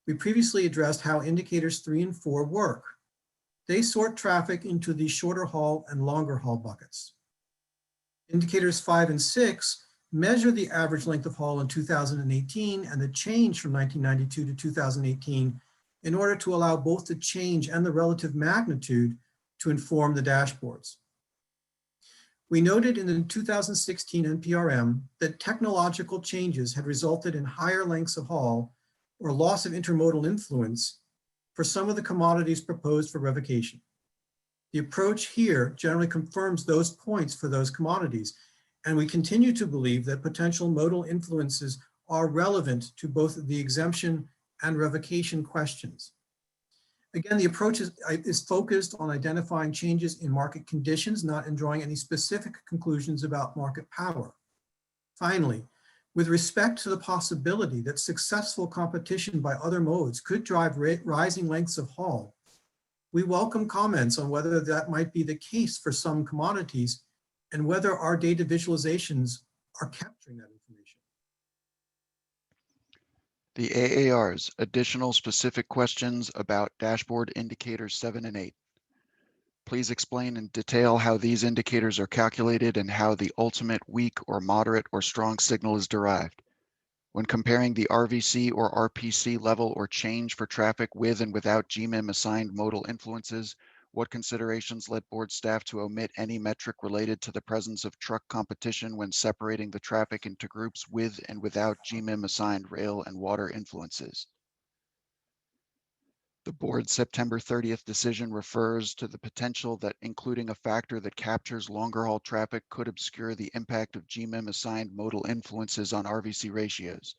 we previously addressed how indicators 3 and 4 work. They sort traffic into the shorter haul and longer haul buckets. Indicators 5 and 6 measure the average length of haul in 2018 and the change from 1992 to 2018 in order to allow both the change and the relative magnitude to inform the dashboards. We noted in the 2016 NPRM that technological changes had resulted in higher lengths of haul or loss of intermodal influence for some of the commodities proposed for revocation. The approach here generally confirms those points for those commodities, and we continue to believe that potential modal influences are relevant to both the exemption and revocation questions. Again, the approach is focused on identifying changes in market conditions, not in drawing any specific conclusions about market power. Finally, with respect to the possibility that successful competition by other modes could drive rising lengths of haul, we welcome comments on whether that might be the case for some commodities and whether our data visualizations are capturing that information. The AARs, additional specific questions about dashboard indicators 7 and 8. Please explain in detail how these indicators are calculated and how the ultimate weak or moderate or strong signal is derived. When comparing the RVC or RPC level or change for traffic with and without GMIM assigned modal influences, what considerations led board staff to omit any metric related to the presence of truck competition when separating the traffic into groups with and without GMIM assigned rail and water influences? The board's September 30th decision refers to the potential that including a factor that captures longer haul traffic could obscure the impact of GMIM assigned modal influences on RVC ratios.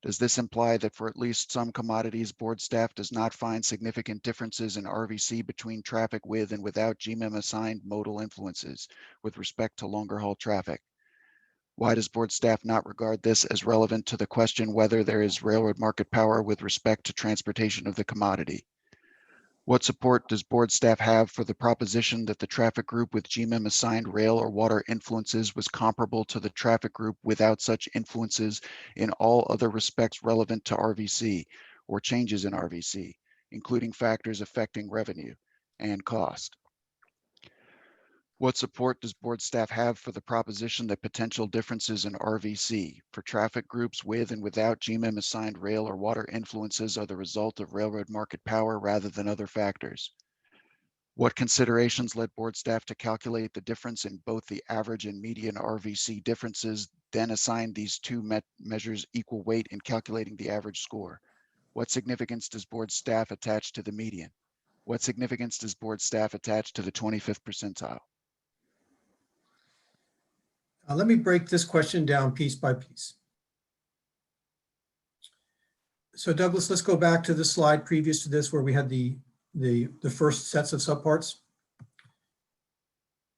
Does this imply that for at least some commodities, board staff does not find significant differences in RVC between traffic with and without GMIM assigned modal influences with respect to longer haul traffic? Why does board staff not regard this as relevant to the question whether there is railroad market power with respect to transportation of the commodity? What support does board staff have for the proposition that the traffic group with GMIM assigned rail or water influences was comparable to the traffic group without such influences in all other respects relevant to RVC or changes in RVC, including factors affecting revenue and cost? What support does board staff have for the proposition that potential differences in RVC for traffic groups with and without GMIM assigned rail or water influences are the result of railroad market power rather than other factors? What considerations led board staff to calculate the difference in both the average and median RVC differences, then assign these two measures equal weight in calculating the average score? What significance does board staff attach to the median? What significance does board staff attach to the 25th percentile? Let me break this question down piece by piece. So Douglas, let's go back to the slide previous to this where we had the first sets of subparts.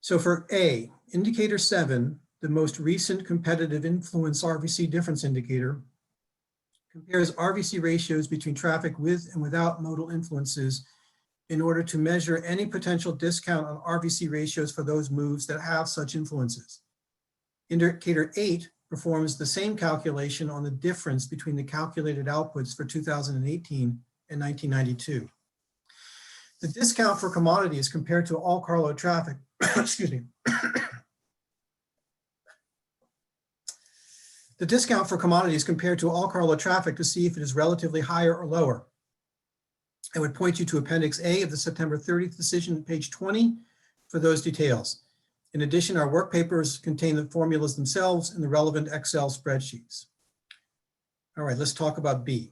So for A, indicator 7, the most recent competitive influence RVC difference indicator, compares RVC ratios between traffic with and without modal influences in order to measure any potential discount on RVC ratios for those moves that have such influences. Indicator 8 performs the same calculation on the difference between the calculated outputs for 2018 and 1992. The discount for commodities compared to all carload traffic, excuse me. The discount for commodities compared to all carload traffic to see if it is relatively higher or lower. I would point you to Appendix A of the September 30th decision, page 20, for those details. In addition, our work papers contain the formulas themselves in the relevant Excel spreadsheets. All right, let's talk about B.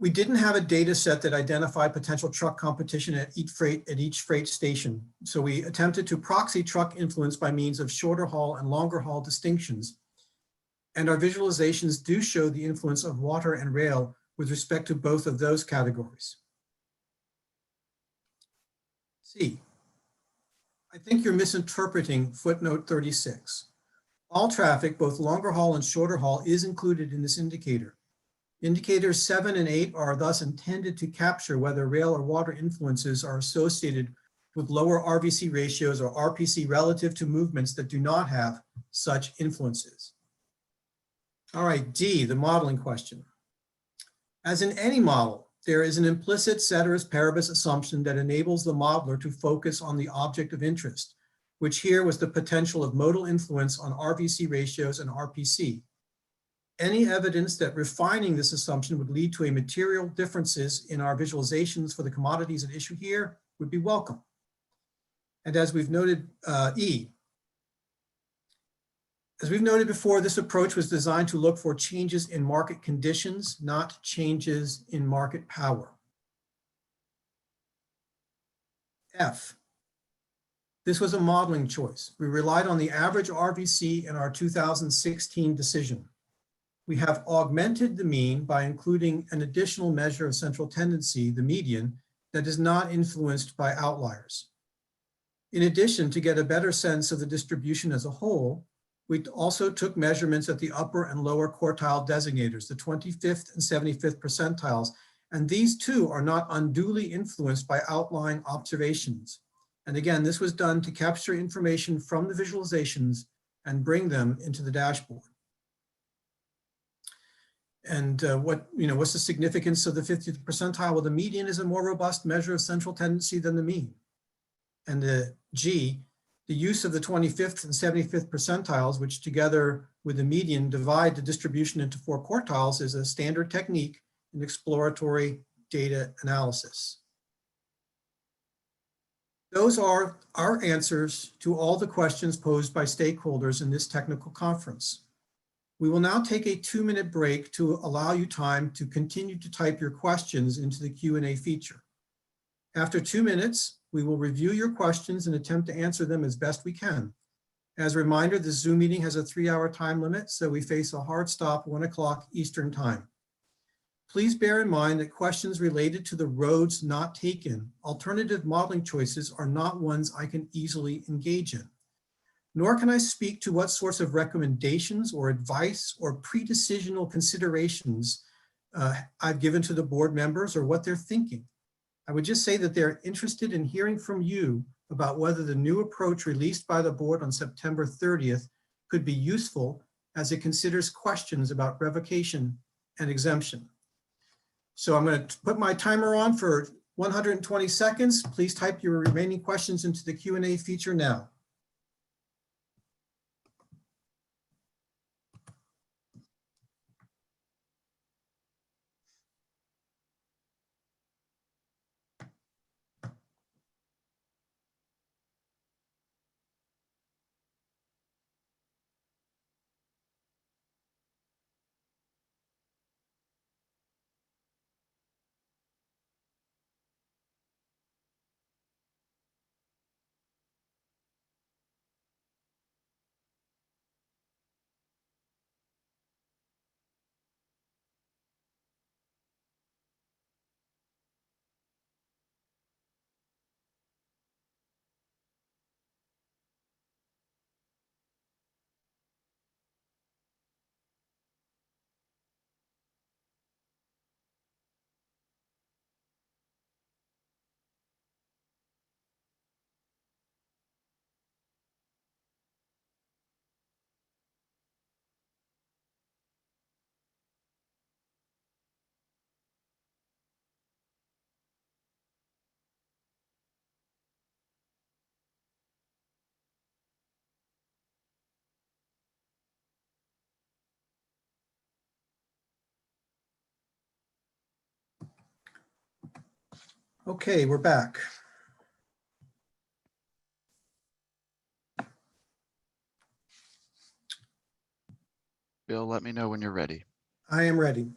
We didn't have a data set that identified potential truck competition at each freight station. So we attempted to proxy truck influence by means of shorter haul and longer haul distinctions. And our visualizations do show the influence of water and rail with respect to both of those categories. C. I think you're misinterpreting footnote 36. All traffic, both longer haul and shorter haul, is included in this indicator. Indicators 7 and 8 are thus intended to capture whether rail or water influences are associated with lower RVC ratios or RPC relative to movements that do not have such influences. All right, D, the modeling question. As in any model, there is an implicit ceteris paribus assumption that enables the modeler to focus on the object of interest, which here was the potential of modal influence on RVC ratios and RPC. Any evidence that refining this assumption would lead to a material differences in our visualizations for the commodities at issue here would be welcome. And as we've noted, E. As we've noted before, this approach was designed to look for changes in market conditions, not changes in market power. F. This was a modeling choice. We relied on the average RVC in our 2016 decision. We have augmented the mean by including an additional measure of central tendency, the median, that is not influenced by outliers. In addition, to get a better sense of the distribution as a whole, we also took measurements at the upper and lower quartile designators, the 25th and 75th percentiles, and these too are not unduly influenced by outlying observations. And again, this was done to capture information from the visualizations and bring them into the dashboard. And what's the significance of the 50th percentile? Well, the median is a more robust measure of central tendency than the mean. And the G, the use of the 25th and 75th percentiles, which together with the median divide the distribution into 4 quartiles, is a standard technique in exploratory data analysis. Those are our answers to all the questions posed by stakeholders in this technical conference. We will now take a 2-minute break to allow you time to continue to type your questions into the Q&A feature. After 2 minutes, we will review your questions and attempt to answer them as best we can. As a reminder, this Zoom meeting has a 3-hour time limit, so we face a hard stop 1 o'clock Eastern time. Please bear in mind that questions related to the roads not taken, alternative modeling choices, are not ones I can easily engage in. Nor can I speak to what sorts of recommendations or advice or pre-decisional considerations I've given to the board members or what they're thinking. I would just say that they're interested in hearing from you about whether the new approach released by the board on September 30th could be useful as it considers questions about revocation and exemption. So I'm going to put my timer on for 120 seconds. Please type your remaining questions into the Q&A feature now. Okay, we're back. Bill, let me know when you're ready. I am ready.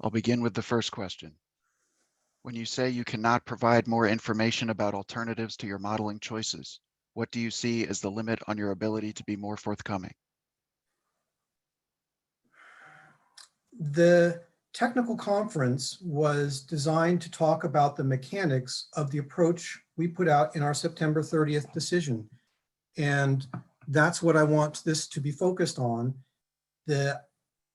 I'll begin with the first question. When you say you cannot provide more information about alternatives to your modeling choices, what do you see as the limit on your ability to be more forthcoming? The technical conference was designed to talk about the mechanics of the approach we put out in our September 30th decision. And that's what I want this to be focused on. The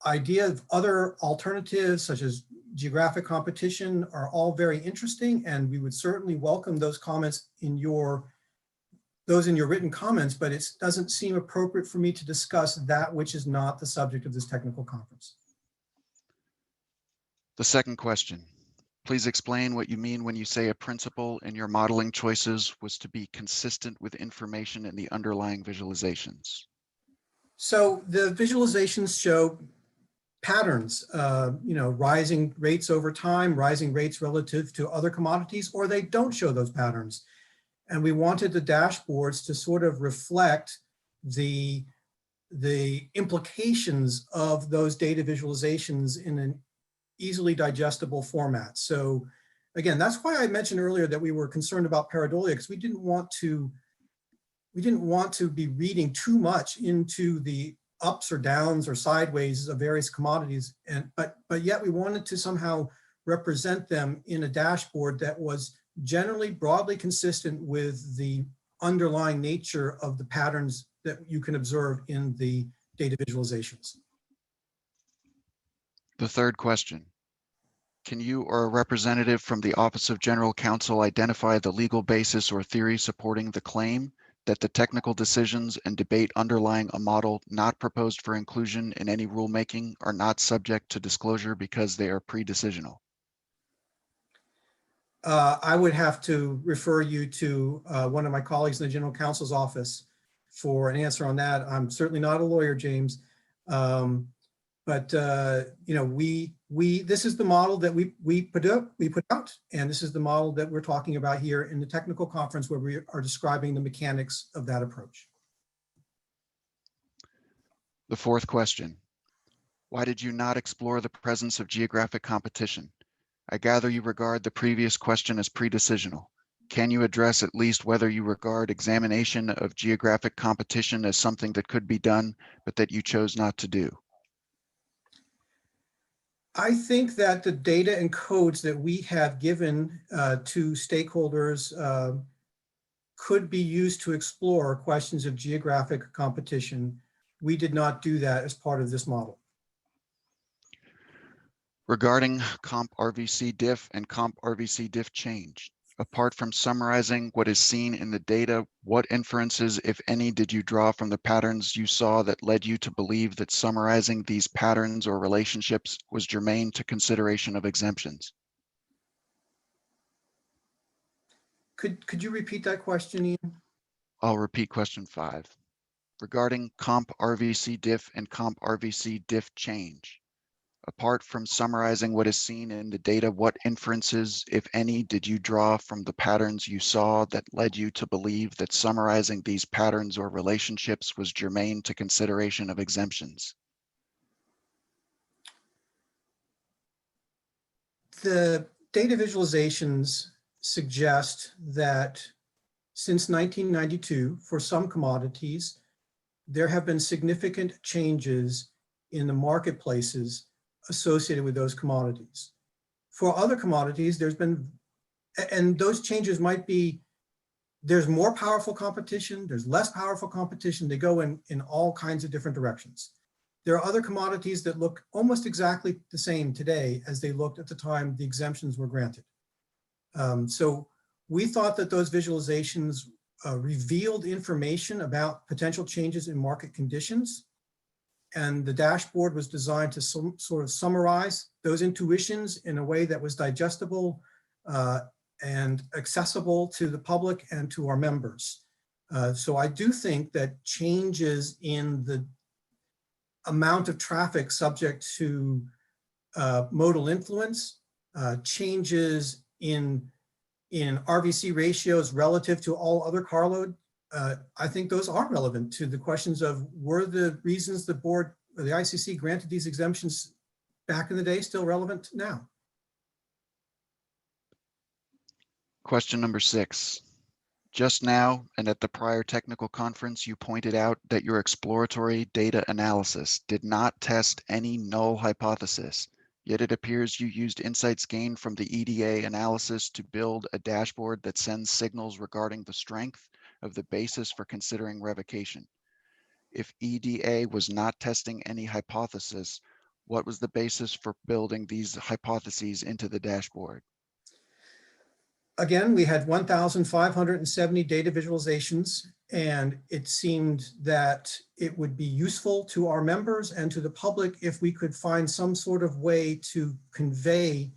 idea of other alternatives such as geographic competition are all very interesting, and we would certainly welcome those comments in your written comments, but it doesn't seem appropriate for me to discuss that which is not the subject of this technical conference. The second question, please explain what you mean when you say a principle in your modeling choices was to be consistent with information in the underlying visualizations. So the visualizations show patterns, rising rates over time, rising rates relative to other commodities, or they don't show those patterns. And we wanted the dashboards to sort of reflect the implications of those data visualizations in an easily digestible format. So again, that's why I mentioned earlier that we were concerned about pareidolia, because we didn't want to be reading too much into the ups or downs or sideways of various commodities, but yet we wanted to somehow represent them in a dashboard that was generally broadly consistent with the underlying nature of the patterns that you can observe in the data visualizations. The third question. Can you or a representative from the Office of General Counsel identify the legal basis or theory supporting the claim that the technical decisions and debate underlying a model not proposed for inclusion in any rulemaking are not subject to disclosure because they are pre-decisional? I would have to refer you to one of my colleagues in the General Counsel's office for an answer on that. I'm certainly not a lawyer, James. But you know, this is the model that we put out, and this is the model that we're talking about here in the technical conference, where we are describing the mechanics of that approach. The fourth question. Why did you not explore the presence of geographic competition? I gather you regard the previous question as pre-decisional. Can you address at least whether you regard examination of geographic competition as something that could be done, but that you chose not to do? I think that the data and codes that we have given to stakeholders could be used to explore questions of geographic competition. We did not do that as part of this model. Regarding comp RVC diff and comp RVC diff change, apart from summarizing what is seen in the data, what inferences, if any, did you draw from the patterns you saw that led you to believe that summarizing these patterns or relationships was germane to consideration of exemptions? Could you repeat that question, Ian? I'll repeat question 5. Regarding comp RVC diff and comp RVC diff change, apart from summarizing what is seen in the data, what inferences, if any, did you draw from the patterns you saw that led you to believe that summarizing these patterns or relationships was germane to consideration of exemptions? The data visualizations suggest that since 1992, for some commodities, there have been significant changes in the marketplaces associated with those commodities. For other commodities, there's been, and those changes might be, there's more powerful competition, there's less powerful competition, they go in all kinds of different directions. There are other commodities that look almost exactly the same today as they looked at the time the exemptions were granted. So we thought that those visualizations revealed information about potential changes in market conditions, and the dashboard was designed to sort of summarize those intuitions in a way that was digestible and accessible to the public and to our members. So I do think that changes in the amount of traffic subject to modal influence, changes in RVC ratios relative to all other carload, I think those are relevant to the questions of, were the reasons the board or the ICC granted these exemptions back in the day still relevant now? Question number 6. Just now and at the prior technical conference, you pointed out that your exploratory data analysis did not test any null hypothesis, yet it appears you used insights gained from the EDA analysis to build a dashboard that sends signals regarding the strength of the basis for considering revocation. If EDA was not testing any hypothesis, what was the basis for building these hypotheses into the dashboard? Again, we had 1,570 data visualizations, and it seemed that it would be useful to our members and to the public if we could find some sort of way to convey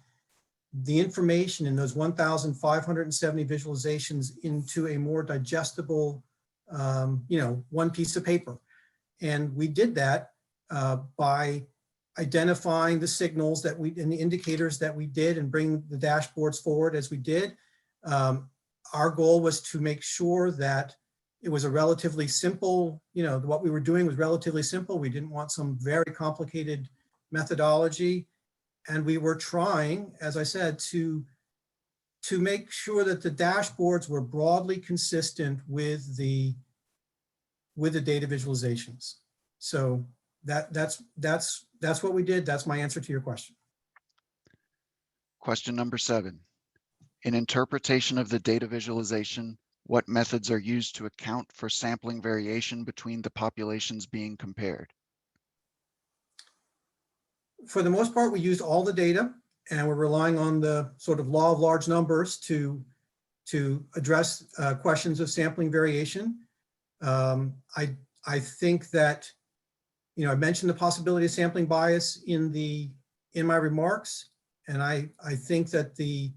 the information in those 1,570 visualizations into a more digestible, one piece of paper. And we did that by identifying the signals that and the indicators that we did and bring the dashboards forward as we did. our goal was to make sure that it was a relatively simple, what we were doing was relatively simple. We didn't want some very complicated methodology. And we were trying, as I said, to make sure that the dashboards were broadly consistent with the data visualizations. So that's what we did. That's my answer to your question. Question number 7. In interpretation of the data visualization, what methods are used to account for sampling variation between the populations being compared? For the most part, we used all the data, and we're relying on the sort of law of large numbers to address questions of sampling variation. I think that, I mentioned the possibility of sampling bias in my remarks, and I think that the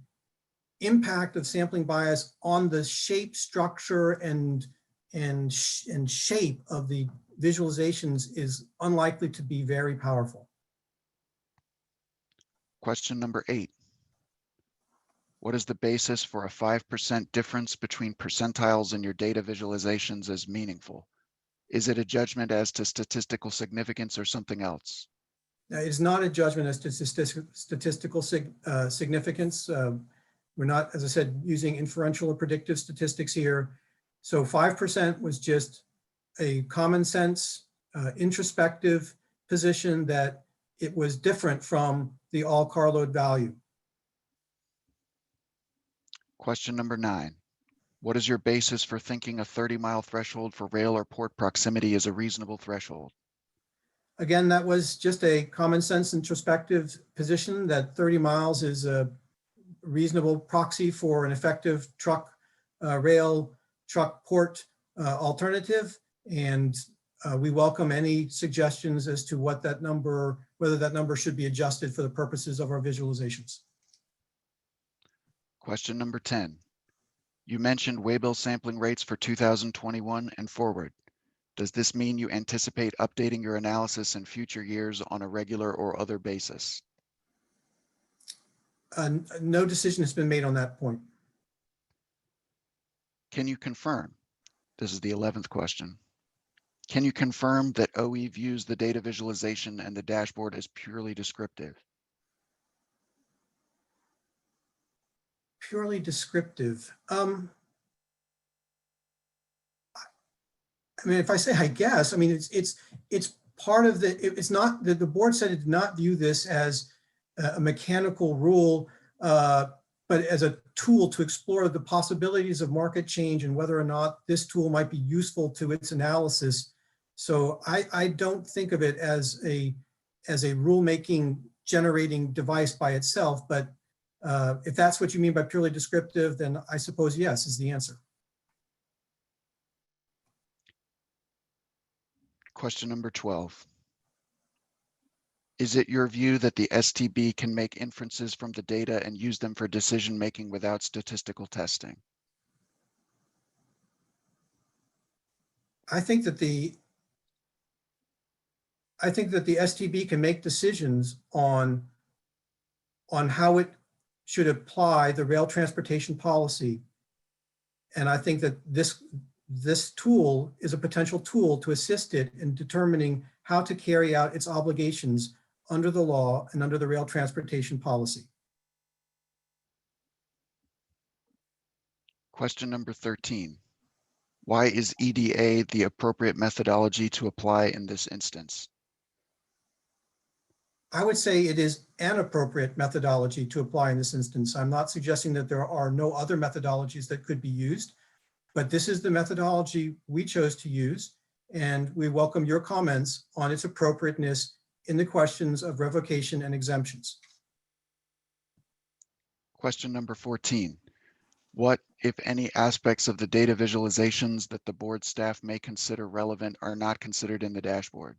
impact of sampling bias on the shape, structure, and shape of the visualizations is unlikely to be very powerful. Question number 8. What is the basis for a 5% difference between percentiles in your data visualizations as meaningful? Is it a judgment as to statistical significance or something else? It is not a judgment as to statistical significance. We're not, as I said, using inferential or predictive statistics here. So 5% was just a common sense, introspective position that it was different from the all carload value. Question number 9. What is your basis for thinking a 30-mile threshold for rail or port proximity is a reasonable threshold? Again, that was just a common sense introspective position that 30 miles is a reasonable proxy for an effective truck, rail, truck, port alternative. And we welcome any suggestions as to what that number, whether that number should be adjusted for the purposes of our visualizations. Question number 10. You mentioned Waybill sampling rates for 2021 and forward. Does this mean you anticipate updating your analysis in future years on a regular or other basis? No decision has been made on that point. Can you confirm? This is the 11th question. Can you confirm that OE views the data visualization and the dashboard as purely descriptive? Purely descriptive. I mean, if I say, I guess, I mean, it's part of it's not that the board said it did not view this as a mechanical rule, but as a tool to explore the possibilities of market change and whether or not this tool might be useful to its analysis. So I don't think of it as a rulemaking generating device by itself, but if that's what you mean by purely descriptive, then I suppose yes is the answer. Question number 12. Is it your view that the STB can make inferences from the data and use them for decision-making without statistical testing? I think that the STB can make decisions on how it should apply the rail transportation policy. And I think that this tool is a potential tool to assist it in determining how to carry out its obligations under the law and under the rail transportation policy. Question number 13. Why is EDA the appropriate methodology to apply in this instance? I would say it is an appropriate methodology to apply in this instance. I'm not suggesting that there are no other methodologies that could be used, but this is the methodology we chose to use, and we welcome your comments on its appropriateness in the questions of revocation and exemptions. Question number 14. What, if any, aspects of the data visualizations that the board staff may consider relevant are not considered in the dashboard?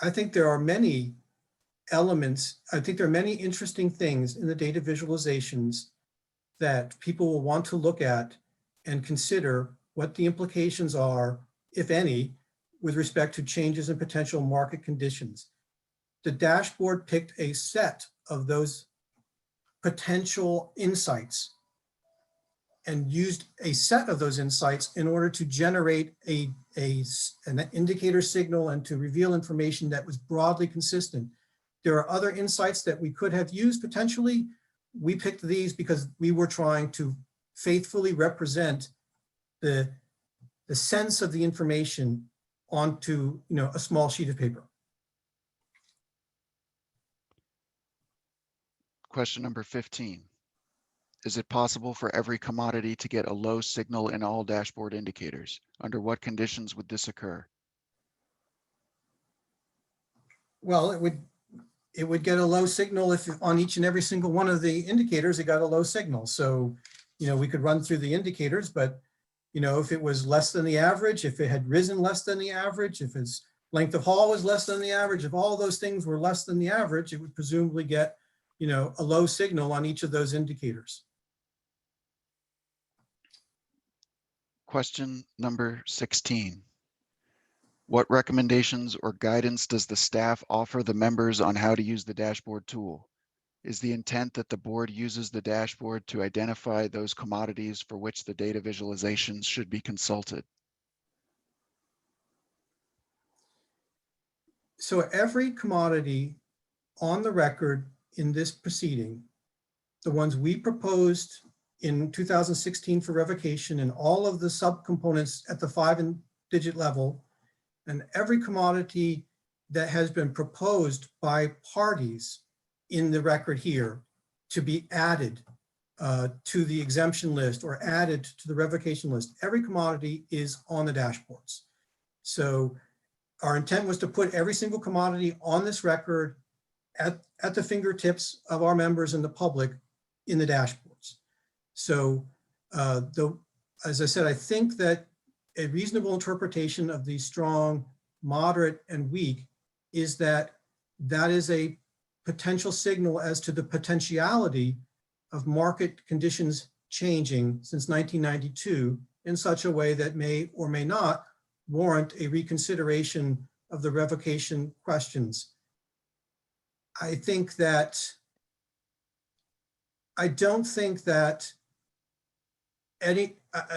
I think there are many elements. I think there are many interesting things in the data visualizations that people will want to look at and consider what the implications are, if any, with respect to changes in potential market conditions. The dashboard picked a set of those potential insights and used a set of those insights in order to generate an indicator signal and to reveal information that was broadly consistent. There are other insights that we could have used potentially. We picked these because we were trying to faithfully represent the sense of the information onto a small sheet of paper. Question number 15. Is it possible for every commodity to get a low signal in all dashboard indicators? Under what conditions would this occur? Well, it would get a low signal if on each and every single one of the indicators, it got a low signal. So, we could run through the indicators, but, if it was less than the average, if it had risen less than the average, if its length of haul was less than the average, if all those things were less than the average, it would presumably get, a low signal on each of those indicators. Question number 16. What recommendations or guidance does the staff offer the members on how to use the dashboard tool? Is the intent that the board uses the dashboard to identify those commodities for which the data visualizations should be consulted? So every commodity on the record in this proceeding, the ones we proposed in 2016 for revocation and all of the subcomponents at the 5-digit level, and every commodity that has been proposed by parties in the record here to be added to the exemption list or added to the revocation list, every commodity is on the dashboards. So our intent was to put every single commodity on this record at the fingertips of our members and the public in the dashboards. So as I said, I think that a reasonable interpretation of the strong, moderate, and weak is that is a potential signal as to the potentiality of market conditions changing since 1992 in such a way that may or may not warrant a reconsideration of the revocation questions. I don't think that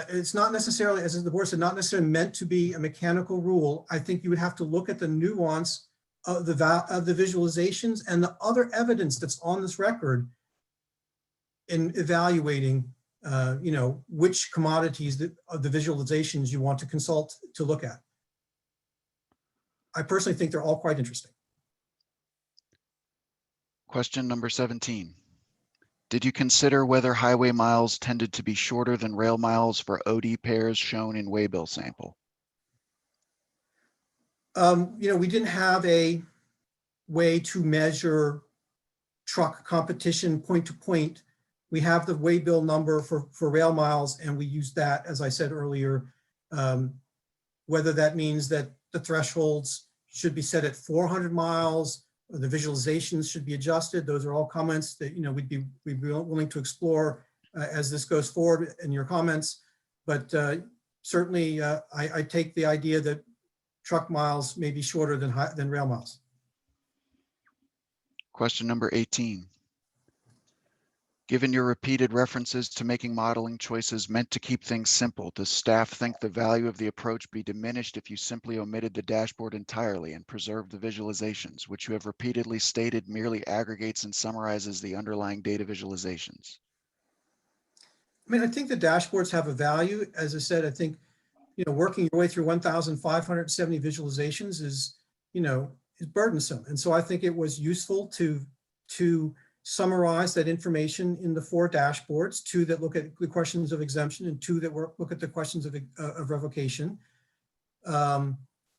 it's not necessarily, as the board said, not necessarily meant to be a mechanical rule. I think you would have to look at the nuance of the visualizations and the other evidence that's on this record in evaluating, which commodities of the visualizations you want to consult to look at. I personally think they're all quite interesting. Question number 17. Did you consider whether highway miles tended to be shorter than rail miles for OD pairs shown in Waybill sample? We didn't have a way to measure truck competition point to point. We have the Waybill number for rail miles, and we use that, as I said earlier. Whether that means that the thresholds should be set at 400 miles, or the visualizations should be adjusted. Those are all comments that we'd be willing to explore as this goes forward in your comments. But certainly, I take the idea that truck miles may be shorter than rail miles. Question number 18. Given your repeated references to making modeling choices meant to keep things simple, does staff think the value of the approach be diminished if you simply omitted the dashboard entirely and preserved the visualizations, which you have repeatedly stated merely aggregates and summarizes the underlying data visualizations? I mean, I think the dashboards have a value. As I said, I think, working your way through 1,570 visualizations is burdensome. And so I think it was useful to summarize that information in the 4 dashboards, 2 that look at the questions of exemption and 2 that look at the questions of revocation. I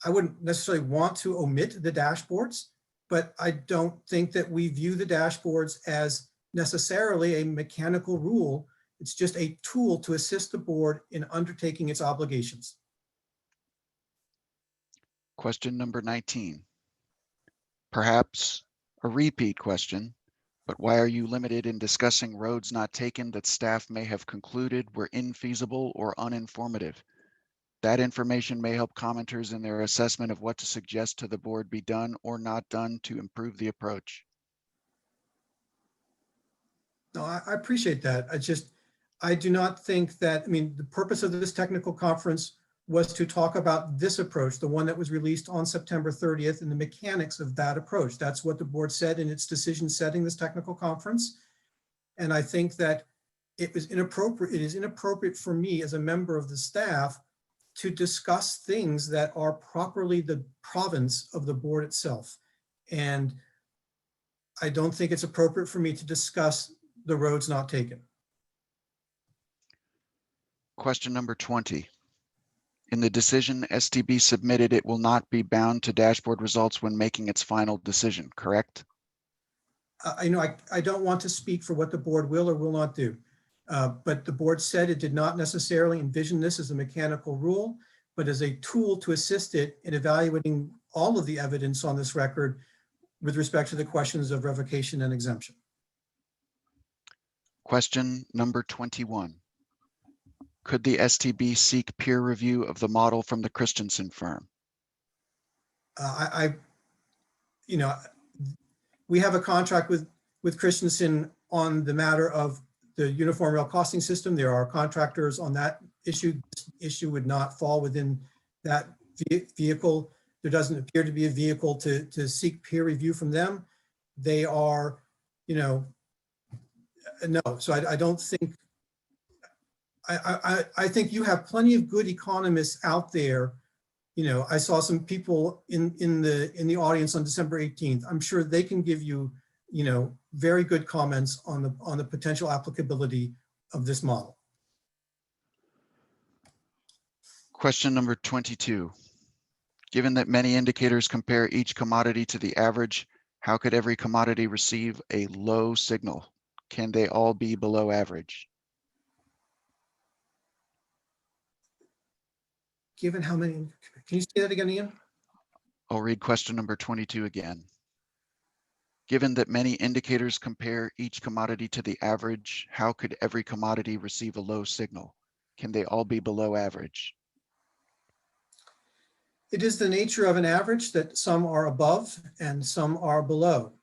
wouldn't necessarily want to omit the dashboards, but I don't think that we view the dashboards as necessarily a mechanical rule. It's just a tool to assist the board in undertaking its obligations. Question number 19. Perhaps a repeat question, but why are you limited in discussing roads not taken that staff may have concluded were infeasible or uninformative? That information may help commenters in their assessment of what to suggest to the board be done or not done to improve the approach. No, I appreciate that. I do not think that, I mean, the purpose of this technical conference was to talk about this approach, the one that was released on September 30th, and the mechanics of that approach. That's what the board said in its decision setting this technical conference. And I think that it is inappropriate for me as a member of the staff to discuss things that are properly the province of the board itself. And I don't think it's appropriate for me to discuss the roads not taken. Question number 20. In the decision, STB submitted it will not be bound to dashboard results when making its final decision, correct? I don't want to speak for what the board will or will not do. But the board said it did not necessarily envision this as a mechanical rule, but as a tool to assist it in evaluating all of the evidence on this record with respect to the questions of revocation and exemption. Question number 21. Could the STB seek peer review of the model from the Christensen firm? We have a contract with Christensen on the matter of the uniform rail costing system. There are contractors on that issue. This issue would not fall within that vehicle. There doesn't appear to be a vehicle to seek peer review from them. They are, no. So I don't think, I think you have plenty of good economists out there. I saw some people in the audience on December 18th. I'm sure they can give you, very good comments on the potential applicability of this model. Question number 22. Given that many indicators compare each commodity to the average, how could every commodity receive a low signal? Can they all be below average? Given how many, can you say that again, Ian? I'll read question number 22 again. Given that many indicators compare each commodity to the average, how could every commodity receive a low signal? Can they all be below average? It is the nature of an average that some are above and some are below.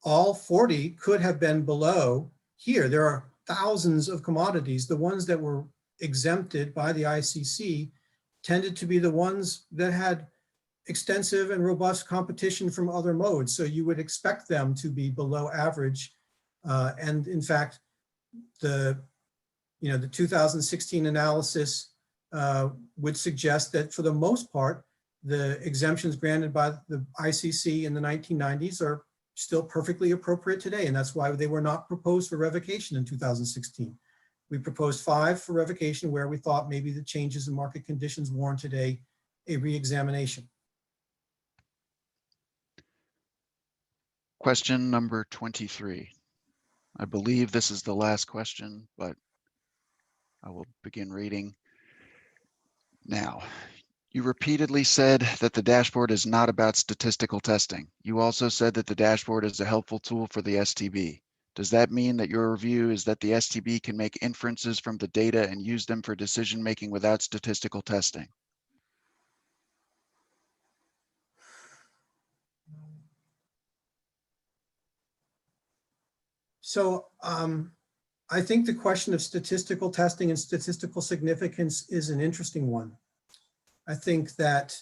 All 40 could have been below here. There are thousands of commodities. The ones that were exempted by the ICC tended to be the ones that had extensive and robust competition from other modes. So you would expect them to be below average. And in fact, the 2016 analysis would suggest that for the most part, the exemptions granted by the ICC in the 1990s are still perfectly appropriate today. And that's why they were not proposed for revocation in 2016. We proposed 5 for revocation where we thought maybe the changes in market conditions warranted a re-examination. Question number 23. I believe this is the last question, but I will begin reading now. You repeatedly said that the dashboard is not about statistical testing. You also said that the dashboard is a helpful tool for the STB. Does that mean that your view is that the STB can make inferences from the data and use them for decision-making without statistical testing? So I think the question of statistical testing and statistical significance is an interesting one. I think that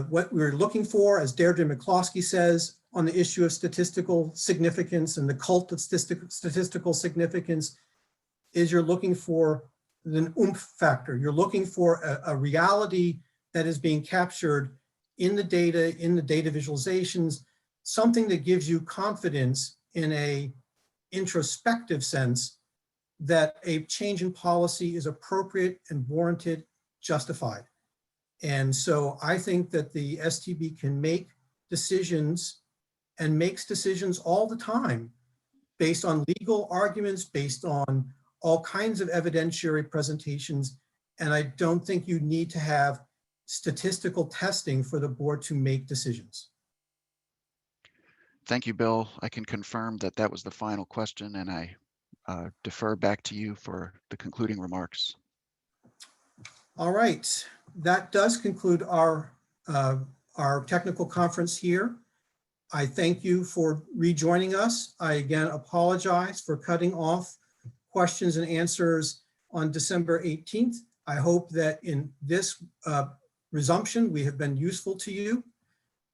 what we're looking for, as Deirdre McCloskey says, on the issue of statistical significance and the cult of statistical significance is you're looking for an oomph factor. You're looking for a reality that is being captured in the data visualizations, something that gives you confidence in a introspective sense that a change in policy is appropriate and warranted, justified. And so I think that the STB can make decisions and makes decisions all the time based on legal arguments, based on all kinds of evidentiary presentations. And I don't think you need to have statistical testing for the board to make decisions. Thank you, Bill. I can confirm that that was the final question, and I defer back to you for the concluding remarks. All right, that does conclude our technical conference here. I thank you for rejoining us. I again apologize for cutting off questions and answers on December 18th. I hope that in this resumption, we have been useful to you.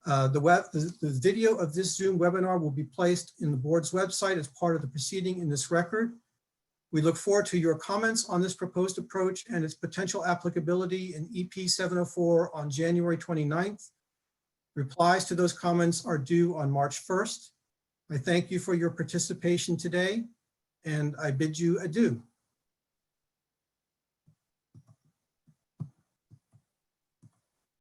The video of this Zoom webinar will be placed in the board's website as part of the proceeding in this record. We look forward to your comments on this proposed approach and its potential applicability in EP 704 on January 29th. Replies to those comments are due on March 1st. I thank you for your participation today, and I bid you adieu.